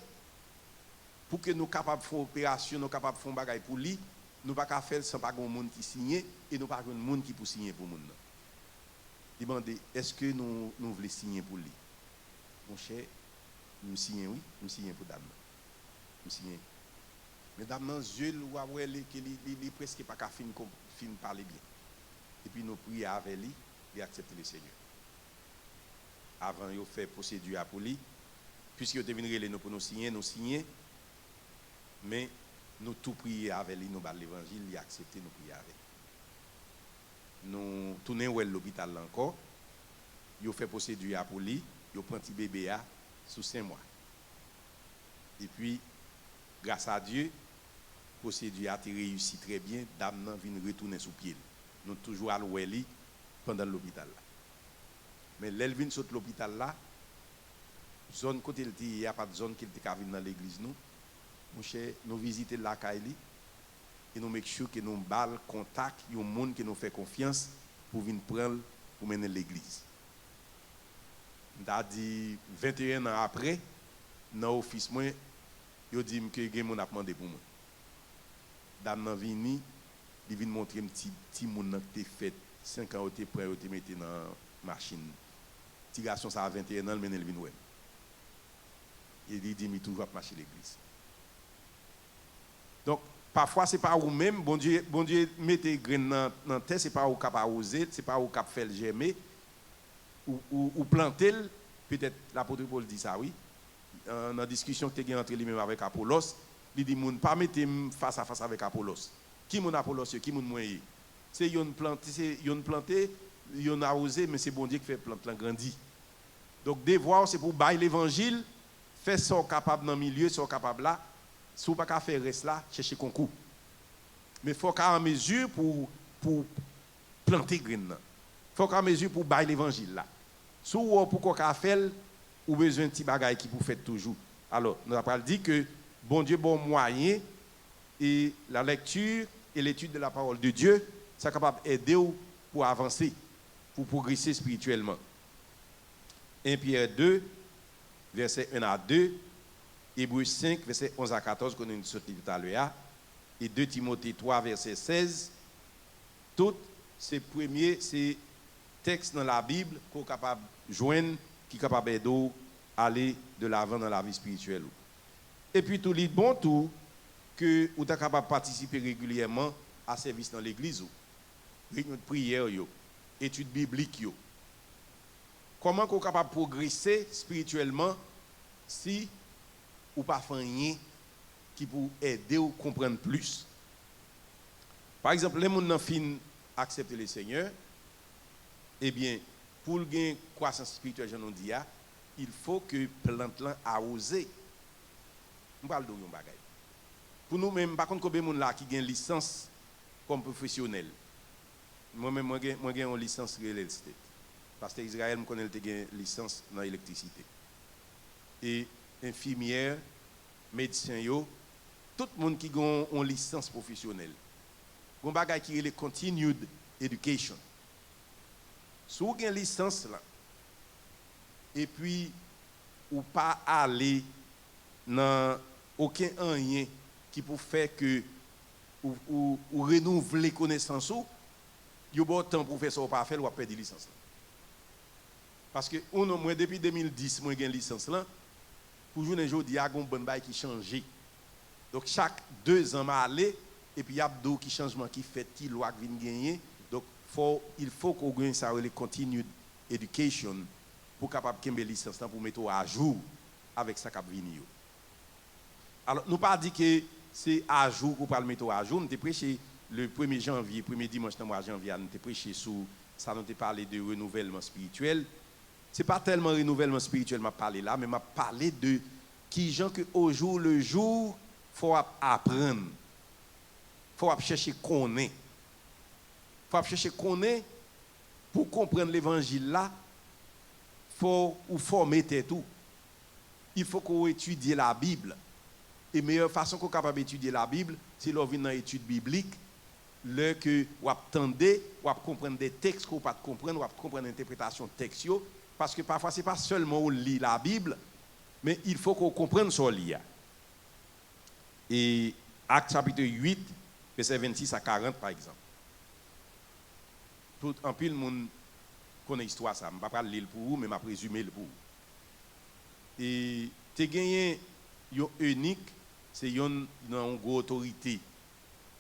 pour que nous capables de faire opération, nous capables de faire bagay pour lui, nous pas faire sans pas un monde qui signe et nous pas un monde qui pour signer pour monde. Demandez est-ce que nous voulons signer pour lui? Mon cher, nous signons oui, nous signons pour dame. Nous signons. Mais dame dans yeux ou après il presque pas fin parler bien. Et puis nous prions avec lui et accepter le Seigneur. Avant il fait procédure pour lui, puisque vous devez nous pour nous signer, mais nous tout prions avec lui, nous bat l'évangile, il accepter nous prier avec. Nous tournons à l'hôpital encore, il fait procédure pour lui, il prend petit bébé sous 5 mois. Et puis grâce à Dieu, procédure a été réussi très bien, dame nan vient retourner sous pied. Nous toujours à l'oueli pendant l'hôpital là. Mais l'elvin saute l'hôpital là, zone côté il y a pas de zone qui était venir dans l'église nous. Mon cher, nous visiter la Kaili et nous make sure que nous balle contact yon monde qui nous fait confiance pour venir prendre pour mener l'église. T'a dit 21 ans après dans office moi, yo dit que gen mon a demandé pour moi. Dame nan vini, il vient montrer un petit monde qui fait 5 ans était prêt te mettre dans machine. Petit garçon ça a 21 ans, mais il vient ouais. Il dit mais toujours marcher l'église. Donc parfois c'est pas vous même bon Dieu mettez graine dans terre, c'est pas vous capable oser, c'est pas vous capable faire germer ou planter. Peut-être l'apôtre Paul dit ça oui. Dans la discussion que tu as entre lui-même avec Apollos, il dit moun pas mettre face à face avec Apollos. Qui mon Apollos, qui mon moyen? C'est yon planté, yon arrosé, mais c'est bon Dieu qui fait plante la grandi. Donc devoir c'est pour bailler l'évangile, faire ce capable dans le milieu, ce capable là, si vous pas faire reste là, chercher concours. Mais faut qu'à en mesure pour planter graine. Faut qu'à en mesure pour bailler l'évangile là. Si vous pour qu'on faire ou besoin de petits bagages qui vous faites toujours. Alors, nous avons dit que bon Dieu bon moyen et la lecture et l'étude de la parole de Dieu, ça est capable d'aider pour avancer, pour progresser spirituellement. 1 Pierre 2, verset 1 à 2, Hébreux 5, verset 11 à 14, qu'on a dit tout à l'heure, et 2 Timothée 3, verset 16. Tous ces premiers, ces textes dans la Bible qu'on est capable de joindre, qui est capable d'aider aller de l'avant dans la vie spirituelle. Et puis tout les bon tout que vous êtes capable de participer régulièrement à service dans l'église, réunion de prière, études bibliques. Comment vous êtes capable de progresser spirituellement si vous pas fait rien qui pour aider ou comprendre plus? Par exemple, les gens qui acceptent le Seigneur, eh bien, pour gagner croissance spirituelle, je nous dis, il faut que plante là arroser. On parle de bagay. Pour nous même par contre combien de monde là qui gagne licence comme professionnel. Moi-même moi gagne une licence real estate. Parce que Israël me connaît une licence dans l'électricité. Et infirmière, médecin yo, tout le monde qui gagne une licence professionnelle. Un bagay qui est le continued education. Si vous avez une licence là, et puis ou pas aller dans aucun rien qui peut faire que ou renouveler connaissance ou il y a bon temps pour faire ça ou pas faire ou perdre licence là. Parce que moi depuis 2010 moi j'ai une licence là pour journée aujourd'hui il y a un bon bail qui changer. Donc chaque 2 ans m'a aller et puis il y a d'autres changements qui fait qui loi qui vient gagner. Donc il faut qu'on gagne ça le continued education pour capable kembe licence pour mettre à jour avec ça cap venir. Alors nous pas dit que c'est à jour pour pas le mettre à jour, nous t'ai prêché le 1er janvier, premier dimanche de mois janvier, nous t'ai prêché sur ça, nous t'ai parlé de renouvellement spirituel. C'est pas tellement renouvellement spirituel m'a parlé là, mais m'a parlé de qui gens que au jour le jour faut apprendre. Faut chercher connaître. Faut chercher connaître pour comprendre l'évangile là. Faut ou former tout. Il faut qu'on étudie la Bible. Et la meilleure façon qu'on est capable d'étudier la Bible, c'est de venir dans l'étude biblique, le que vous attendez, vous comprendre des textes que vous ne pas comprendre, vous comprendre l'interprétation de texte. Parce que parfois, ce n'est pas seulement on lit la Bible, mais il faut qu'on comprenne ce qu'on lit. Et Actes chapitre 8, verset 26 à 40, par exemple. Tout en pile, le monde connaît l'histoire, ça. Je ne vais pas lire pour vous, mais je vais présumer pour vous. Et tu as gagné une unique, c'est une grande autorité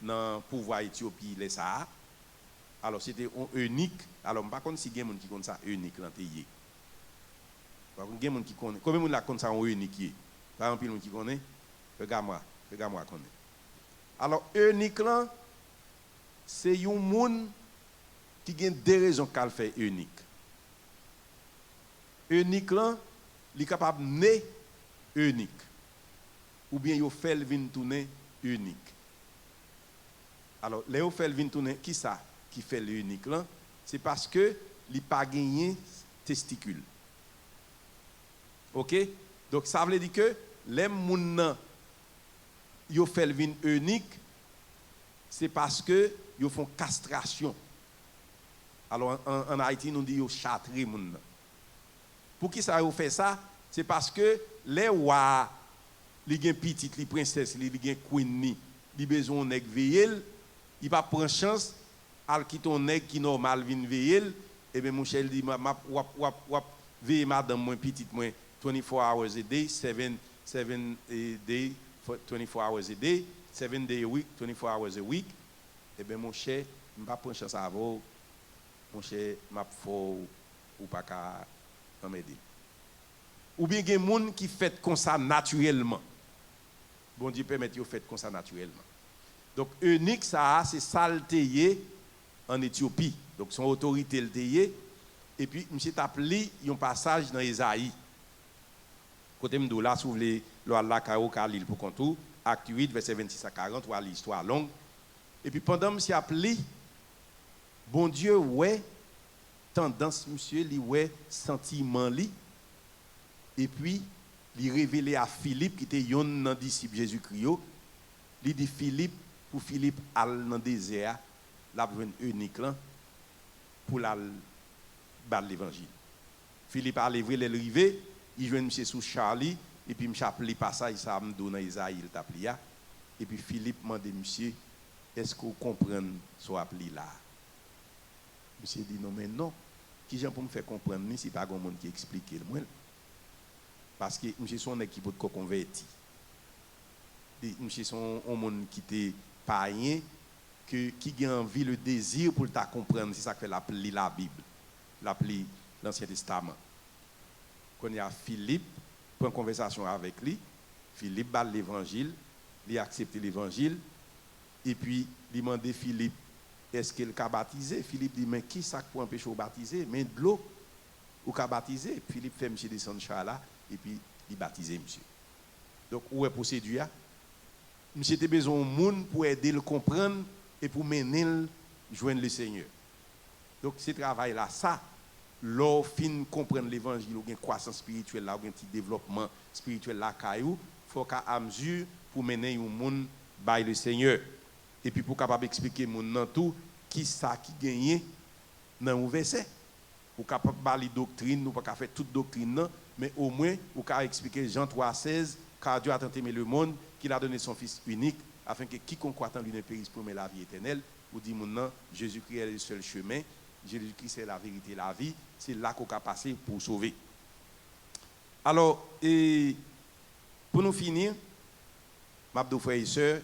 dans le pouvoir Éthiopie, les Sahara. Alors, c'était unique. Alors, je ne sais pas si il y a des gens qui connaissent ça unique dans le pays. Par contre, il y a des gens qui connaissent. Combien de gens connaissent ça unique? Par exemple, il y a des gens qui connaissent. Regarde-moi, connaît. Alors, unique, c'est un monde qui a deux raisons qu'elle fait unique. Unique, il est capable de naître unique. Ou bien il fait le vin tourner unique. Alors, les fait le vin tourner, qui ça qui fait l'unique là? C'est parce que il n'a pas gagné testicule. OK? Donc ça veut dire que les gens qui fait le vin unique, c'est parce que ils font castration. Alors en Haïti, nous disons châtrer les gens. Pour qui ça fait ça? C'est parce que les rois, les petites, les princesses, les queens, ils ont besoin de veiller, ils ne pas prendre chance à quitter un nègre qui normal vient veiller. Et bien mon cher dit, veiller madame, moi petite, moi 24 hours a day, 7 days, 24 hours a day, 7 days a week, 24 hours a week. Et bien mon cher, je ne pas prendre chance à vous, mon cher, je faut ou pas qu'à m'aider. Ou bien il y a des gens qui font comme ça naturellement. Bon Dieu permet de faire comme ça naturellement. Donc, unique, ça, c'est saltéé en Éthiopie. Donc, son autorité le théier. Et puis, M. Tapli, il y a un passage dans Esaïe. Côté Mdoula, si vous voulez, l'Allah Kao Kalil pour contour, acte 8, verset 26 à 40, ou à l'histoire longue. Et puis, pendant M. Tapli, bon Dieu, ouais, tendance, monsieur, li ouais, sentiment, li. Et puis, il révélé à Philippe, qui était un disciple Jésus-Christ. Il dit Philippe, pour Philippe, aller dans le désert, la unique pour la l'évangile. Philippe a levé les rivets, il joue monsieur sous Charlie, et puis monsieur appelé passage, ça me donne Isaïe, il t'appelé. Et puis Philippe m'a dit, monsieur, est-ce que vous comprenez ce qu'on appelé là? Monsieur dit, non, mais non. Qui j'ai pour me faire comprendre, si pas un monde qui explique le moins. Parce que monsieur son équipe de converti. Monsieur son monde qui était païen, qui a envie, le désir pour ta comprendre, c'est ça que fait l'appeler la Bible, l'appeler l'Ancien Testament. Quand il y a Philippe, prend conversation avec lui, Philippe bat l'évangile, il accepte l'évangile, et puis il demande à Philippe, est-ce qu'il a baptisé? Philippe dit, mais qui ça pour empêcher de baptiser? Mais de l'eau, ou qu'a baptisé? Philippe fait monsieur descendre là, et puis il baptise monsieur. Donc, où est la procédure? Monsieur a besoin de monde pour aider le comprendre et pour mener le joindre le Seigneur. Donc, ce travail-là, ça, l'or fin comprendre l'évangile, ou une croissance spirituelle, là, ou un petit développement spirituel là, il faut qu'à mesure pour mener le monde by le Seigneur. Et puis, pour capable expliquer mon dans tout, qui ça qui gagne dans le verset. Pour capable parler doctrine, nous pas faire toute doctrine, non, mais au moins, pour capable expliquer Jean 3,16, car Dieu a tant aimé le monde, qu'il a donné son Fils unique, afin que quiconque croit en lui ne périsse pour la vie éternelle. Ou dit maintenant, Jésus-Christ est le seul chemin, Jésus-Christ c'est la vérité, la vie, c'est là qu'on a passé pour sauver. Alors, et pour nous finir, mes frères et sœurs,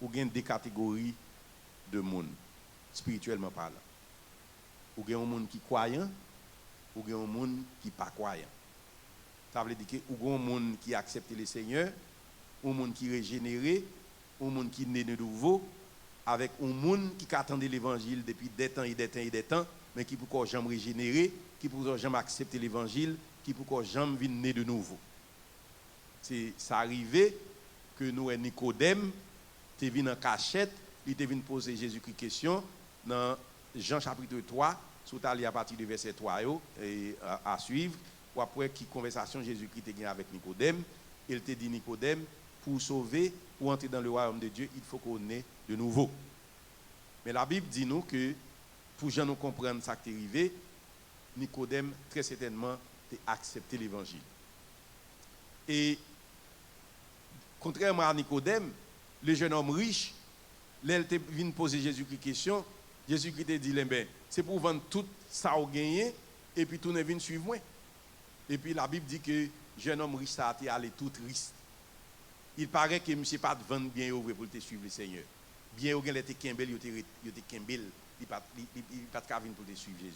vous avez des catégories de monde, spirituellement parlant. Vous avez un monde qui est croyant, vous avez un monde qui n'est pas croyant. Ça veut dire que vous avez un monde qui accepte le Seigneur, un monde qui est régénéré, un monde qui est né de nouveau, avec un monde qui attend l'évangile depuis des temps et des temps et des temps, mais qui ne peut jamais régénérer, qui ne peut jamais accepter l'évangile, qui ne peut jamais venir né de nouveau. C'est arrivé que nous, Nicodème, tu es venu en cachette, il est venu poser Jésus-Christ question dans Jean chapitre 3, sous à partir du verset 3 à suivre, ou après qui conversation Jésus-Christ a avec Nicodème, il te dit Nicodème, pour sauver, pour entrer dans le royaume de Dieu, il faut qu'on ait de nouveau. Mais la Bible dit nous que, pour gens nous comprendre ça qui est arrivé, Nicodème, très certainement, a accepté l'évangile. Et, contrairement à Nicodème, le jeune homme riche, là, il vient poser Jésus une question. Jésus-Christ a dit, ben, c'est pour vendre tout ça au gagné, et puis tout le monde vient suivre moi. Et puis la Bible dit que le jeune homme riche ça a allé tout triste. Il paraît que monsieur pas de vendre bien pour te suivre le Seigneur. Bien au gain était Kimbel, il était Kimbel, il pas de venir pour te suivre Jésus.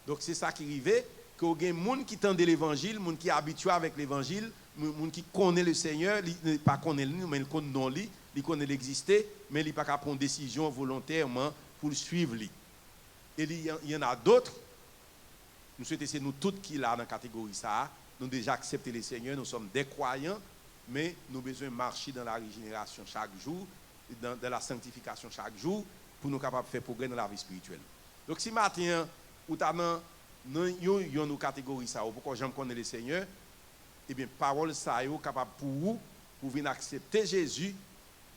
Donc c'est ça qui arrivait, que il y a des gens qui tendent l'évangile, des gens qui sont habitués avec l'évangile, des gens qui connaissent le Seigneur, ils ne pas connaissent lui, mais ils connaissent non lui, ils connaissent l'exister, mais ils ne pas prendre une décision volontairement pour le suivre lui. Et il y en a d'autres. Nous souhaitons c'est nous tous qui là dans la catégorie ça, nous déjà accepté le Seigneur, nous sommes des croyants, mais nous avons besoin de marcher dans la régénération chaque jour, dans la sanctification chaque jour, pour nous capables de faire progrès dans la vie spirituelle. Donc si matin, ou t'as dans une catégorie ça, pourquoi j'aime connaître le Seigneur, eh bien parole ça est capable pour vous, pour venir accepter Jésus,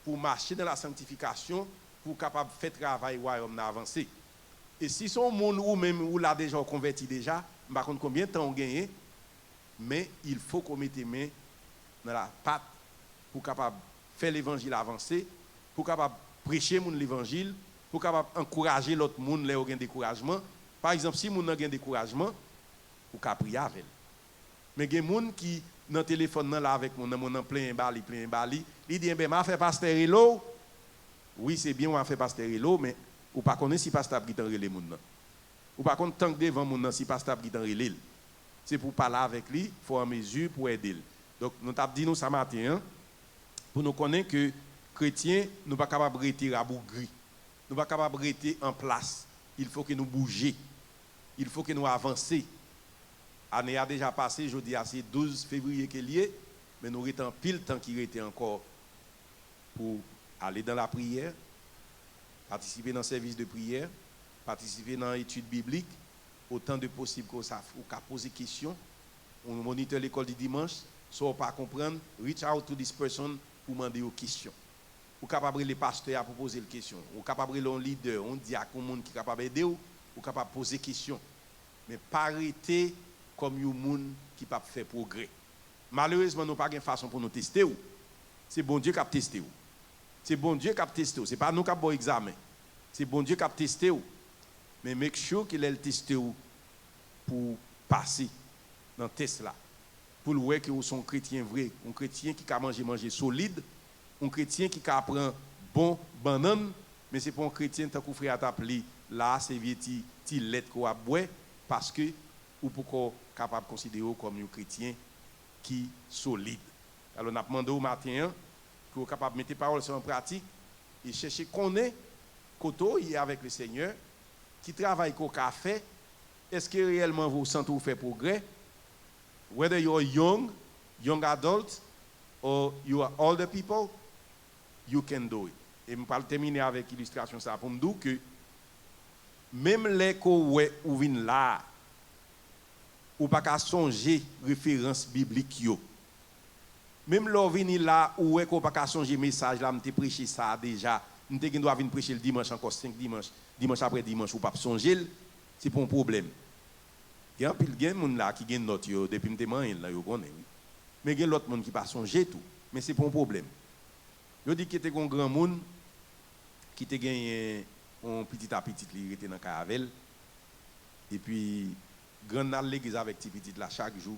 pour marcher dans la sanctification, pour capable de faire travail royaume avancer. Et si son monde ou même ou l'a déjà converti déjà, je ne sais pas combien de temps on gagne, mais il faut qu'on mette les mains dans la pâte pour capable faire l'évangile avancer, pour capable prêcher l'évangile, pour capable encourager l'autre monde là où gagne découragement. Par exemple, si moun nan gagne découragement, ou ka prier avec. Mais il y a des gens qui dans le téléphone là avec mon plein bali, il dit ben m'a fait pasteur Elo. Oui, c'est bien on fait pasteur Elo, mais ou pas connaît si pasteur qui t'en relé moun nan. Ou pas connaît tant que devant moun nan si pasteur qui t'en relé. C'est pour parler avec lui, faut en mesure pour aider. Donc nous t'a dit nous ça matin pour nous connaître que chrétiens nous pas capable rester à bougri. Nous pas capable rester en place. Il faut que nous bougions. Il faut que nous avancions. L'année a déjà passé, je dis c'est 12 février qu'il est, mais nous restons pile temps qu'il était encore pour aller dans la prière, participer dans le service de prière, participer dans l'étude biblique, autant de possible qu'on poser des questions. On moniteur l'école du dimanche, si on ne pas comprendre, reach out to this person pour demander aux questions. Ou capable les pasteurs pour poser des questions. Ou capable les leader, on dit à un monde qui est capable d'aider ou capable de poser des questions. Mais pas arrêter comme un monde qui peut faire progrès. Malheureusement, nous n'avons pas de façon pour nous tester. C'est bon Dieu qui a testé. C'est bon Dieu qui a testé. Ce n'est pas nous qui avons examen. C'est bon Dieu qui a testé. Mais make sure qu'il ait testé pour passer dans le test là. Pour le voir que vous êtes un chrétien vrai, un chrétien qui a manger solide, un chrétien qui apprend bon banane, mais ce n'est pas un chrétien qui a frère t'appeler là, c'est vieux petit lettre qu'on a boire parce que ou pour capable de considérer comme un chrétien qui est solide. Alors on a demandé au matin que vous capable de mettre les paroles en pratique et chercher qu'on est côté avec le Seigneur, qui travaille qu'au café. Est-ce que réellement vous sentez vous faire progrès? Whether you are young adult, or you are older people, you can do it. Et je vais terminer avec l'illustration ça pour me dire que même les qu'on ou vin là, ou pas qu'à songer référence biblique yo. Même l'on vini là ou est qu'on pas qu'à songer message là, m'te prêcher ça déjà. M'te gen doit venir prêcher le dimanche encore 5 dimanche après dimanche ou pas songer, c'est pas un problème. Il y a un pile gen moun là qui gen note yo depuis m'te man là yo connaît. Mais gen l'autre monde qui pas songer tout, mais c'est pas un problème. Yo dit que était un grand monde qui te gagné un petit à petit li était dans Caravel et puis grand dans l'église avec petit petit là chaque jour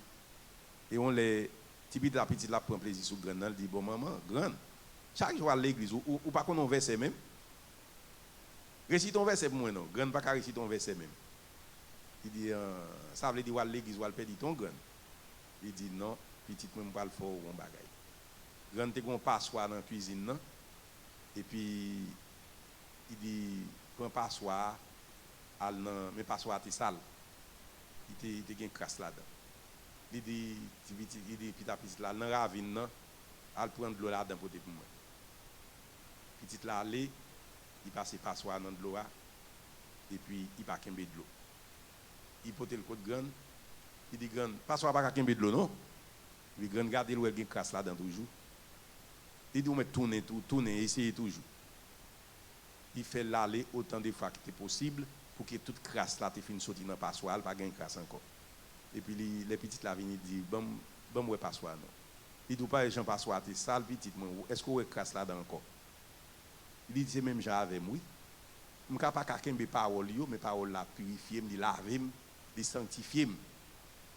et on les petit à petit là prend plaisir sur grand là dit bon maman grand chaque jour à l'église ou pas qu'on on verset même récite ton verset pour moi non grand pas réciter ton verset même il dit ça veut dire à l'église ou à perdre ton grand il dit non petit même pas le fort on bagaille grand te gon passoire dans cuisine non et puis il dit prend passoire al nan mais passoire était sale il était gain crasse là-dedans il dit petit à petit là dans ravine nan al prendre de l'eau là-dedans pour moi petit là aller il passe passoire dans de l'eau et puis il pas kembe de l'eau il porte le côte grand il dit grand passoire pas kembe de l'eau non il grand garder l'eau gain crasse là-dedans toujours Il dit, on met tourner, essayer toujours. Il fait l'aller autant de fois que c'est possible pour que toute crasse là te finisse sortir dans passoire, pas gain crasse encore. Et puis les petites là viennent dire bon ouais passoire non. Il dit pas Jean passoire t'es sale petite moi. Est-ce que ouais crasse là dedans encore? Il dit c'est même Jean avec moi. Je pas kembe parole yo, mais parole la purifier, me laver, me sanctifier.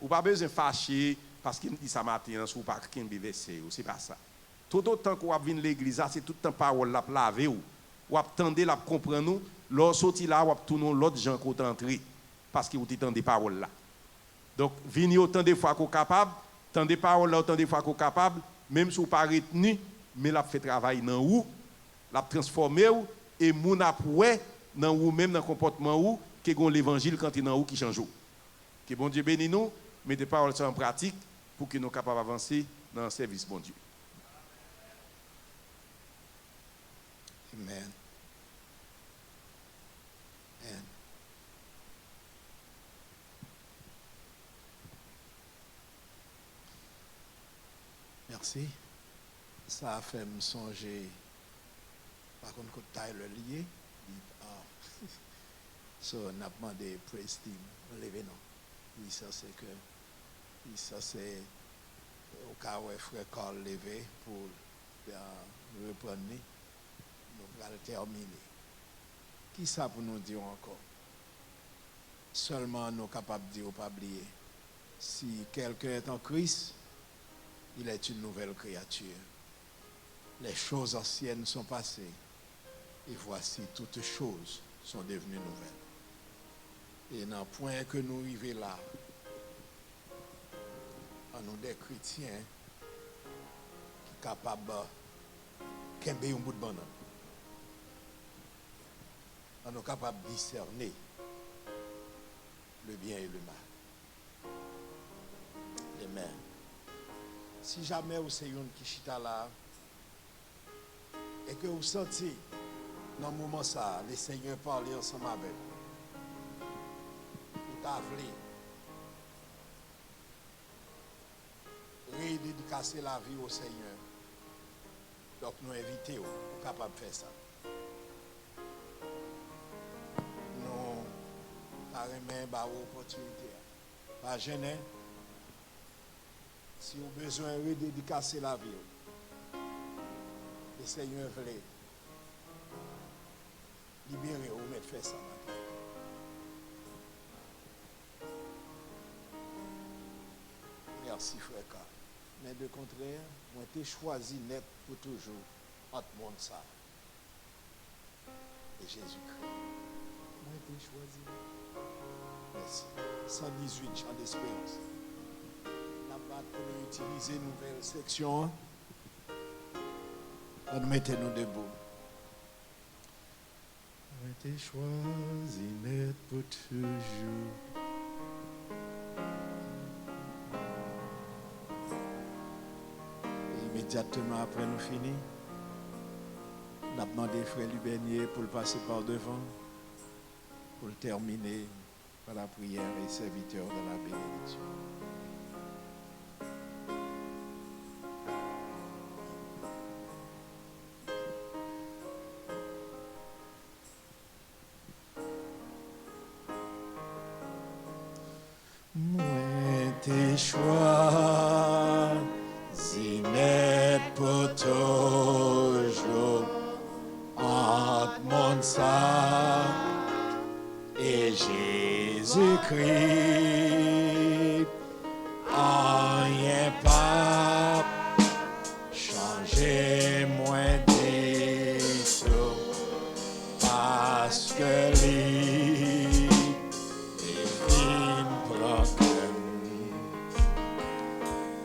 Ou pas besoin fâcher parce qu'il dit ça matin ou pas kembe verset, c'est pas ça. Tout autant qu'on va venir l'église, c'est tout le temps parole la laver ou attendez la comprendre nous, lors sorti là ou tourner l'autre gens qu'on entrer parce que vous entendez paroles là. Donc venir autant de fois qu'on capable, tant des paroles là autant de fois qu'on capable, même si vous pas retenu, mais la fait travail dans vous, la transformer et moun après dans vous même dans comportement ou que gon l'évangile quand il dans vous qui change. Que bon Dieu bénisse nous, mettez paroles en pratique pour que nous capables avancer dans le service bon Dieu. Amen. Amen. Merci. Ça a fait me songer. Par contre, quand tu as le lié, on a demandé praise team. Levez non. Oui, ça c'est que. Oui, ça c'est. Au cas où frère Carl levé pour reprendre. Nous allons terminer. Qui ça pour nous dire encore? Seulement nous capables de dire, pas oublier. Si quelqu'un est en Christ, il est une nouvelle créature. Les choses anciennes sont passées. Et voici, toutes choses sont devenues nouvelles. Et dans le point que nous arrivons là, en nous des chrétiens qui sont capables de kembe un bout de banane. On est capable de discerner le bien et le mal. Amen. Si jamais vous êtes une qui chita là et que vous sentez dans le moment ça, le Seigneur parler ensemble avec vous, t'avez redédicacer la vie au Seigneur. Donc nous invitons, vous capable de faire ça. Par opportunité. Pas gêné. Si vous avez besoin de redédicacer la vie, le Seigneur veut libérer ou mettre faire ça. Merci frère Carl. Mais de contraire, moi j'ai choisi net pour toujours entre monde ça et Jésus-Christ. Moi j'ai choisi. Merci. 118 chants d'espérance. Là-bas, pour utiliser une nouvelle section. Mettez-nous debout. J'ai choisi net pour toujours. Et immédiatement après nous finir, on a demandé frère Lubenier pour le passer par devant, pour le terminer par la prière et serviteur de la bénédiction. Moi t'ai choisi net pour toujours entre mon sang et Jésus-Christ. Rien pas changer moins des choses parce que lui est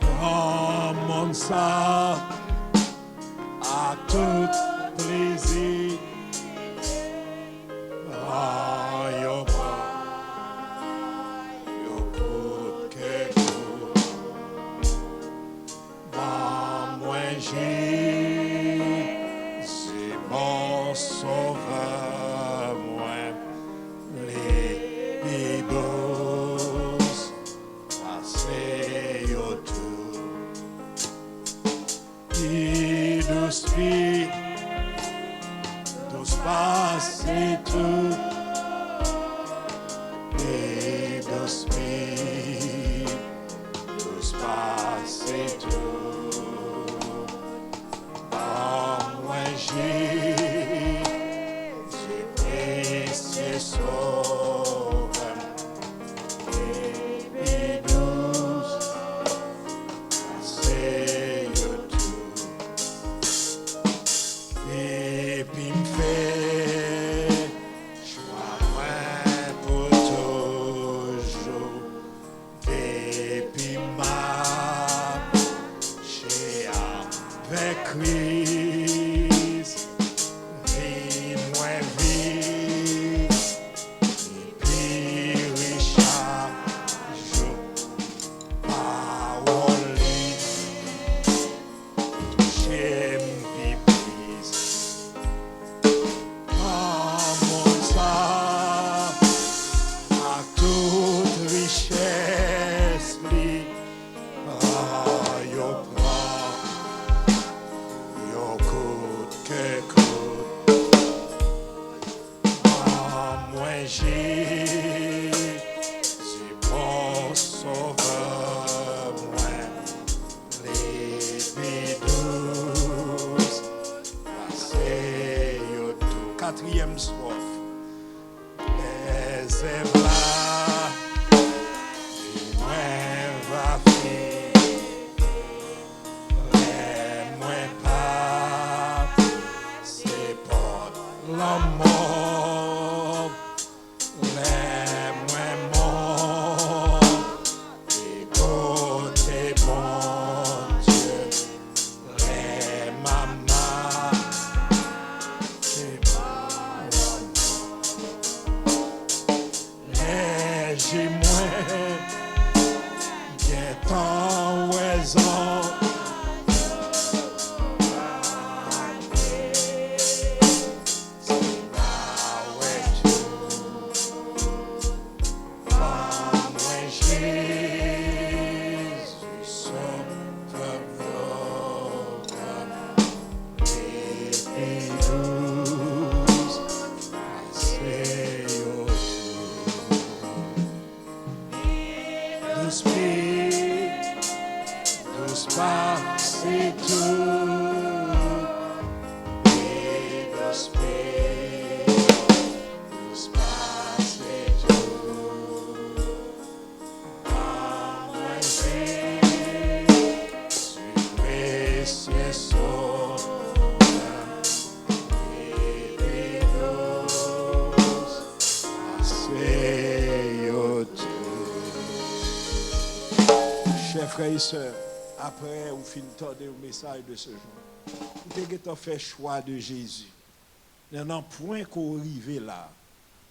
prend mon sang à tout plaisir. Jésus, mon sauveur, moi, les bibos, passez autour. passer tout. Et d'esprit, tous passer tout. En moi Jésus, précieux sauveur. Et douce, passer tout. Et puis me fait choix moins pour toujours. Et puis marcher avec Christ. Vie moins vite. Et puis Richard, parole, j'aime pipis. Mon ça, à toute richesse, yo prend, yo coûte que coûte. Moi Jésus, bon sauveur, moi, les douces, passez yo tout. Quatrième strophe. Les êtres là, moins va faire, les moins pas, c'est pas la mort, les moins morts, et côté bon Dieu, les mamans, c'est pas la mort. J'ai moins, bien tant raison. C'est tout. Et l'esprit, tous passer tout. En moi Jésus, précieux sauveur. Et puis tous passer tout. Chers frères et sœurs, après, vous finissez le message de ce jour. Vous avez fait choix de Jésus. Il y a un point qu'on arrive là.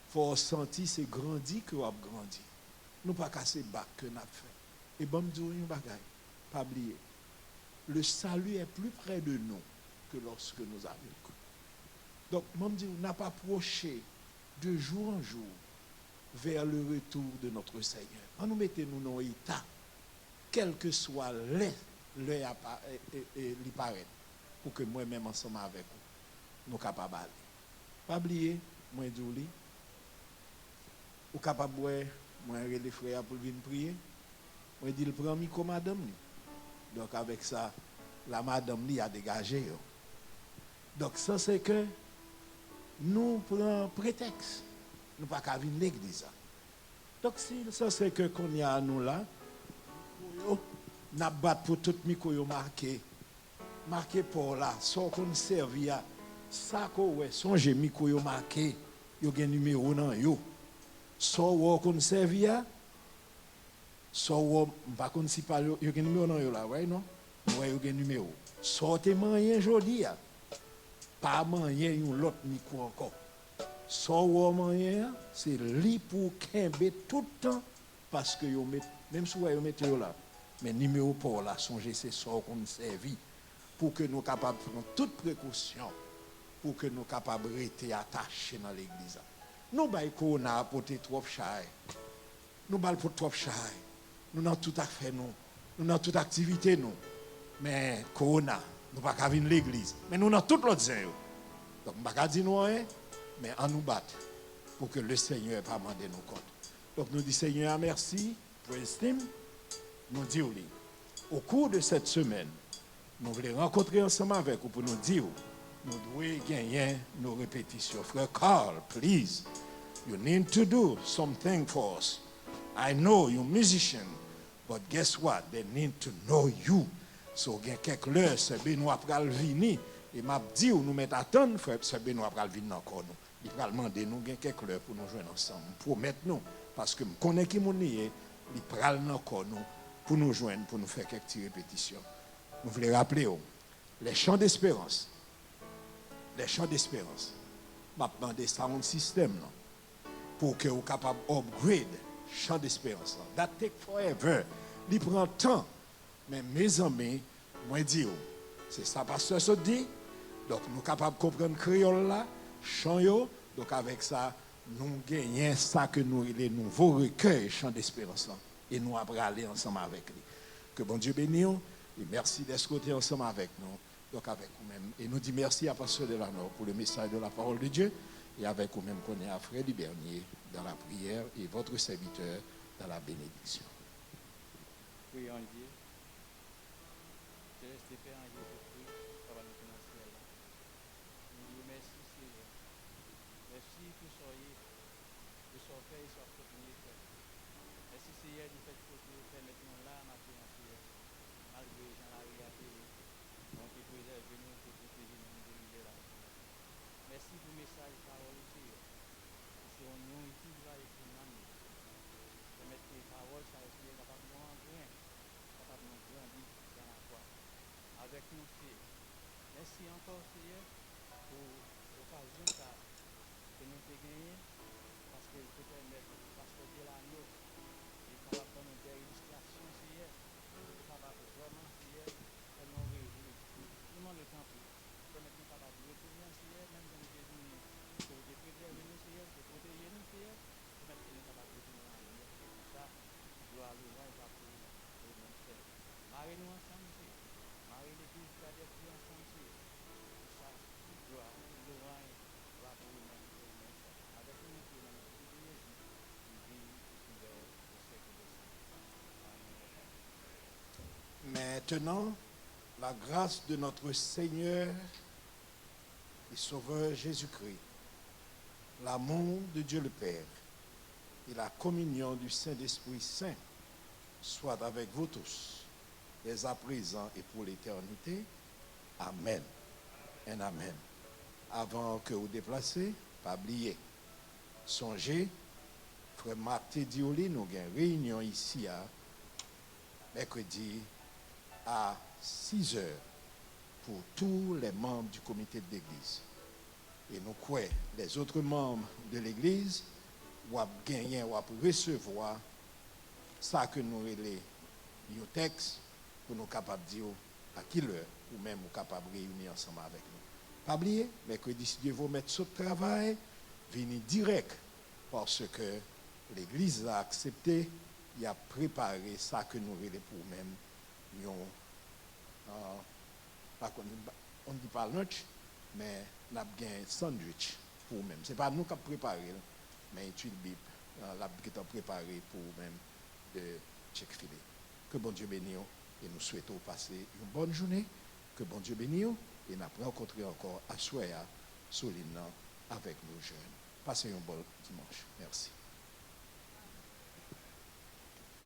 Il faut sentir c'est grandi que vous avez grandi. Nous pas casser bac que nous avons fait. Et bon, nous disons une bagaille. Pas oublier. Le salut est plus près de nous que lorsque nous arrivons. Donc, moi, je dis, on n'a pas approché de jour en jour vers le retour de notre Seigneur. On nous mettez nous dans l'état. Quel que soit l'heure qui paraît, pour que moi-même ensemble avec vous, nous capables d'aller. Pas oublier, moi je dis, ou capable de moi les frères pour venir prier. Moi je dis, le premier comme madame. Donc avec ça, la madame a dégagé. Donc ça c'est que nous prenons prétexte. Nous ne pouvons pas venir à l'église. Donc ça c'est que qu'on y a à nous là. N'a bat pour tout micro marqué pour là sans qu'on servi à ça qu'on songe micro marqué yo gen numéro nan yo so qu'on servi à so pas qu'on si pas yo gen numéro nan yo là ouais non ouais yo gen numéro sortez moyen jodi a pas moyen yon l'autre micro encore so moyen c'est li pour kembe tout le temps parce que yo met même si yo mettez yo là. Mais numéro pour la songer, c'est ça qu'on servi pour que nous soyons capables de prendre toutes précautions pour que nous soyons capables de rester attachés dans l'église. Nous avons apporté trop cher. Nous avons apporté trop cher. Nous avons tout à fait nous avons toute activité nous. Mais Corona, nous ne pouvons pas venir à l'église. Mais nous avons tout l'autre. Donc, je ne peux pas dire nous, mais en nous battre pour que le Seigneur pas demander nos comptes. Donc nous disons Seigneur merci pour l'estime. Nous disons au cours de cette semaine, nous voulons rencontrer ensemble avec vous pour nous dire nous devons gagner nos répétitions. Frère Carl, please, you need to do something for us. I know you're musician, but guess what? They need to know you. So, il y a quelques heures, c'est Benoît pral venir. Et m'a dit, nous mettons à temps, frère, c'est Benoît pral venir encore nous. Il pral demander nous, il y a quelques heures pour nous joindre ensemble. Promettez nous, parce que je connais qui mon est, il pral encore nous, pour nous joindre, pour nous faire quelques petites répétitions. Nous voulons rappeler, les chants d'espérance. Les chants d'espérance. Je demandé ça un système, non? Pour que vous soyez capable d'upgrade chant d'espérance. That take forever. Il prend temps. Mais mes amis, moi dis, c'est ça pasteur se dit. Donc nous sommes capables de comprendre créole là, chant yo. Donc avec ça, nous gagnons ça que nous les nouveaux recueils chant d'espérance là. Et nous allons aller ensemble avec lui. Que bon Dieu bénisse et merci d'être ensemble avec nous. Donc avec vous-même. Et nous disons merci à Pasteur Delano pour le message de la parole de Dieu. Et avec vous-même qu'on est à Frédéric Bernier dans la prière et votre serviteur dans la bénédiction. Prions Dieu. Céleste Père en Jésus-Christ, Papa nous financier là. Nous disons merci Seigneur. Merci pour soyez, pour sortir et soit continuer faire. Merci Seigneur du fait que vous permettez nous là, ma financière, malgré dans la réalité, donc qui préserve nous, qui protège nous, nous délivrer là. Merci pour le message parole Seigneur. C'est un nom qui va avec nous. Permettre que les paroles ça aussi capable de nous grandir, capable de nous grandir dans la foi. Avec nous, Seigneur. Merci encore, Seigneur, pour l'occasion que nous avons gagnée, parce que peut permettre au pasteur Delano est capable de nous faire illustration, Seigneur, est capable vraiment, Seigneur, de nous réjouir. Nous demandons le temps pour permettre nous capables de retourner, Seigneur, même dans les pays pour de préserver nous, Seigneur, de protéger nous, Seigneur, permettre que nous capables de retourner en vie. Ça, gloire, louange, va pour le même Seigneur. Marie-nous ensemble, Seigneur. Marie l'église qui a des filles ensemble, Seigneur. Ça, gloire, louange, va pour le même Seigneur. Avec nous, Seigneur, dans notre vie, Jésus, nous vivons ouvert au siècle des siècles. Maintenant, la grâce de notre Seigneur et Sauveur Jésus-Christ, l'amour de Dieu le Père et la communion du Saint-Esprit Saint soient avec vous tous, dès à présent et pour l'éternité. Amen. Et amen. Avant que vous déplacez, pas oublier, songez, frère Marc Dioli, nous avons une réunion ici à mercredi à 6 heures pour tous les membres du comité de l'église. Et nous croyons, les autres membres de l'église, ou gagner, ou recevoir ça que nous relais au texte pour nous capables de dire à qui l'heure ou même nous capables de réunir ensemble avec nous. Pas oublier, mercredi, si Dieu vous mettre sur le travail, venez direct parce que l'église a accepté, il a préparé ça que nous relais pour nous-mêmes. On ne dit pas lunch, mais nous avons un sandwich pour nous-mêmes. Ce n'est pas nous qui avons préparé, mais une Bible, qui est préparé pour nous-mêmes de Chick-fil-A. Que bon Dieu bénisse et nous souhaitons passer une bonne journée. Que bon Dieu bénisse et nous rencontrer encore à Soya, Solinan, avec nos jeunes. Passez un bon dimanche. Merci.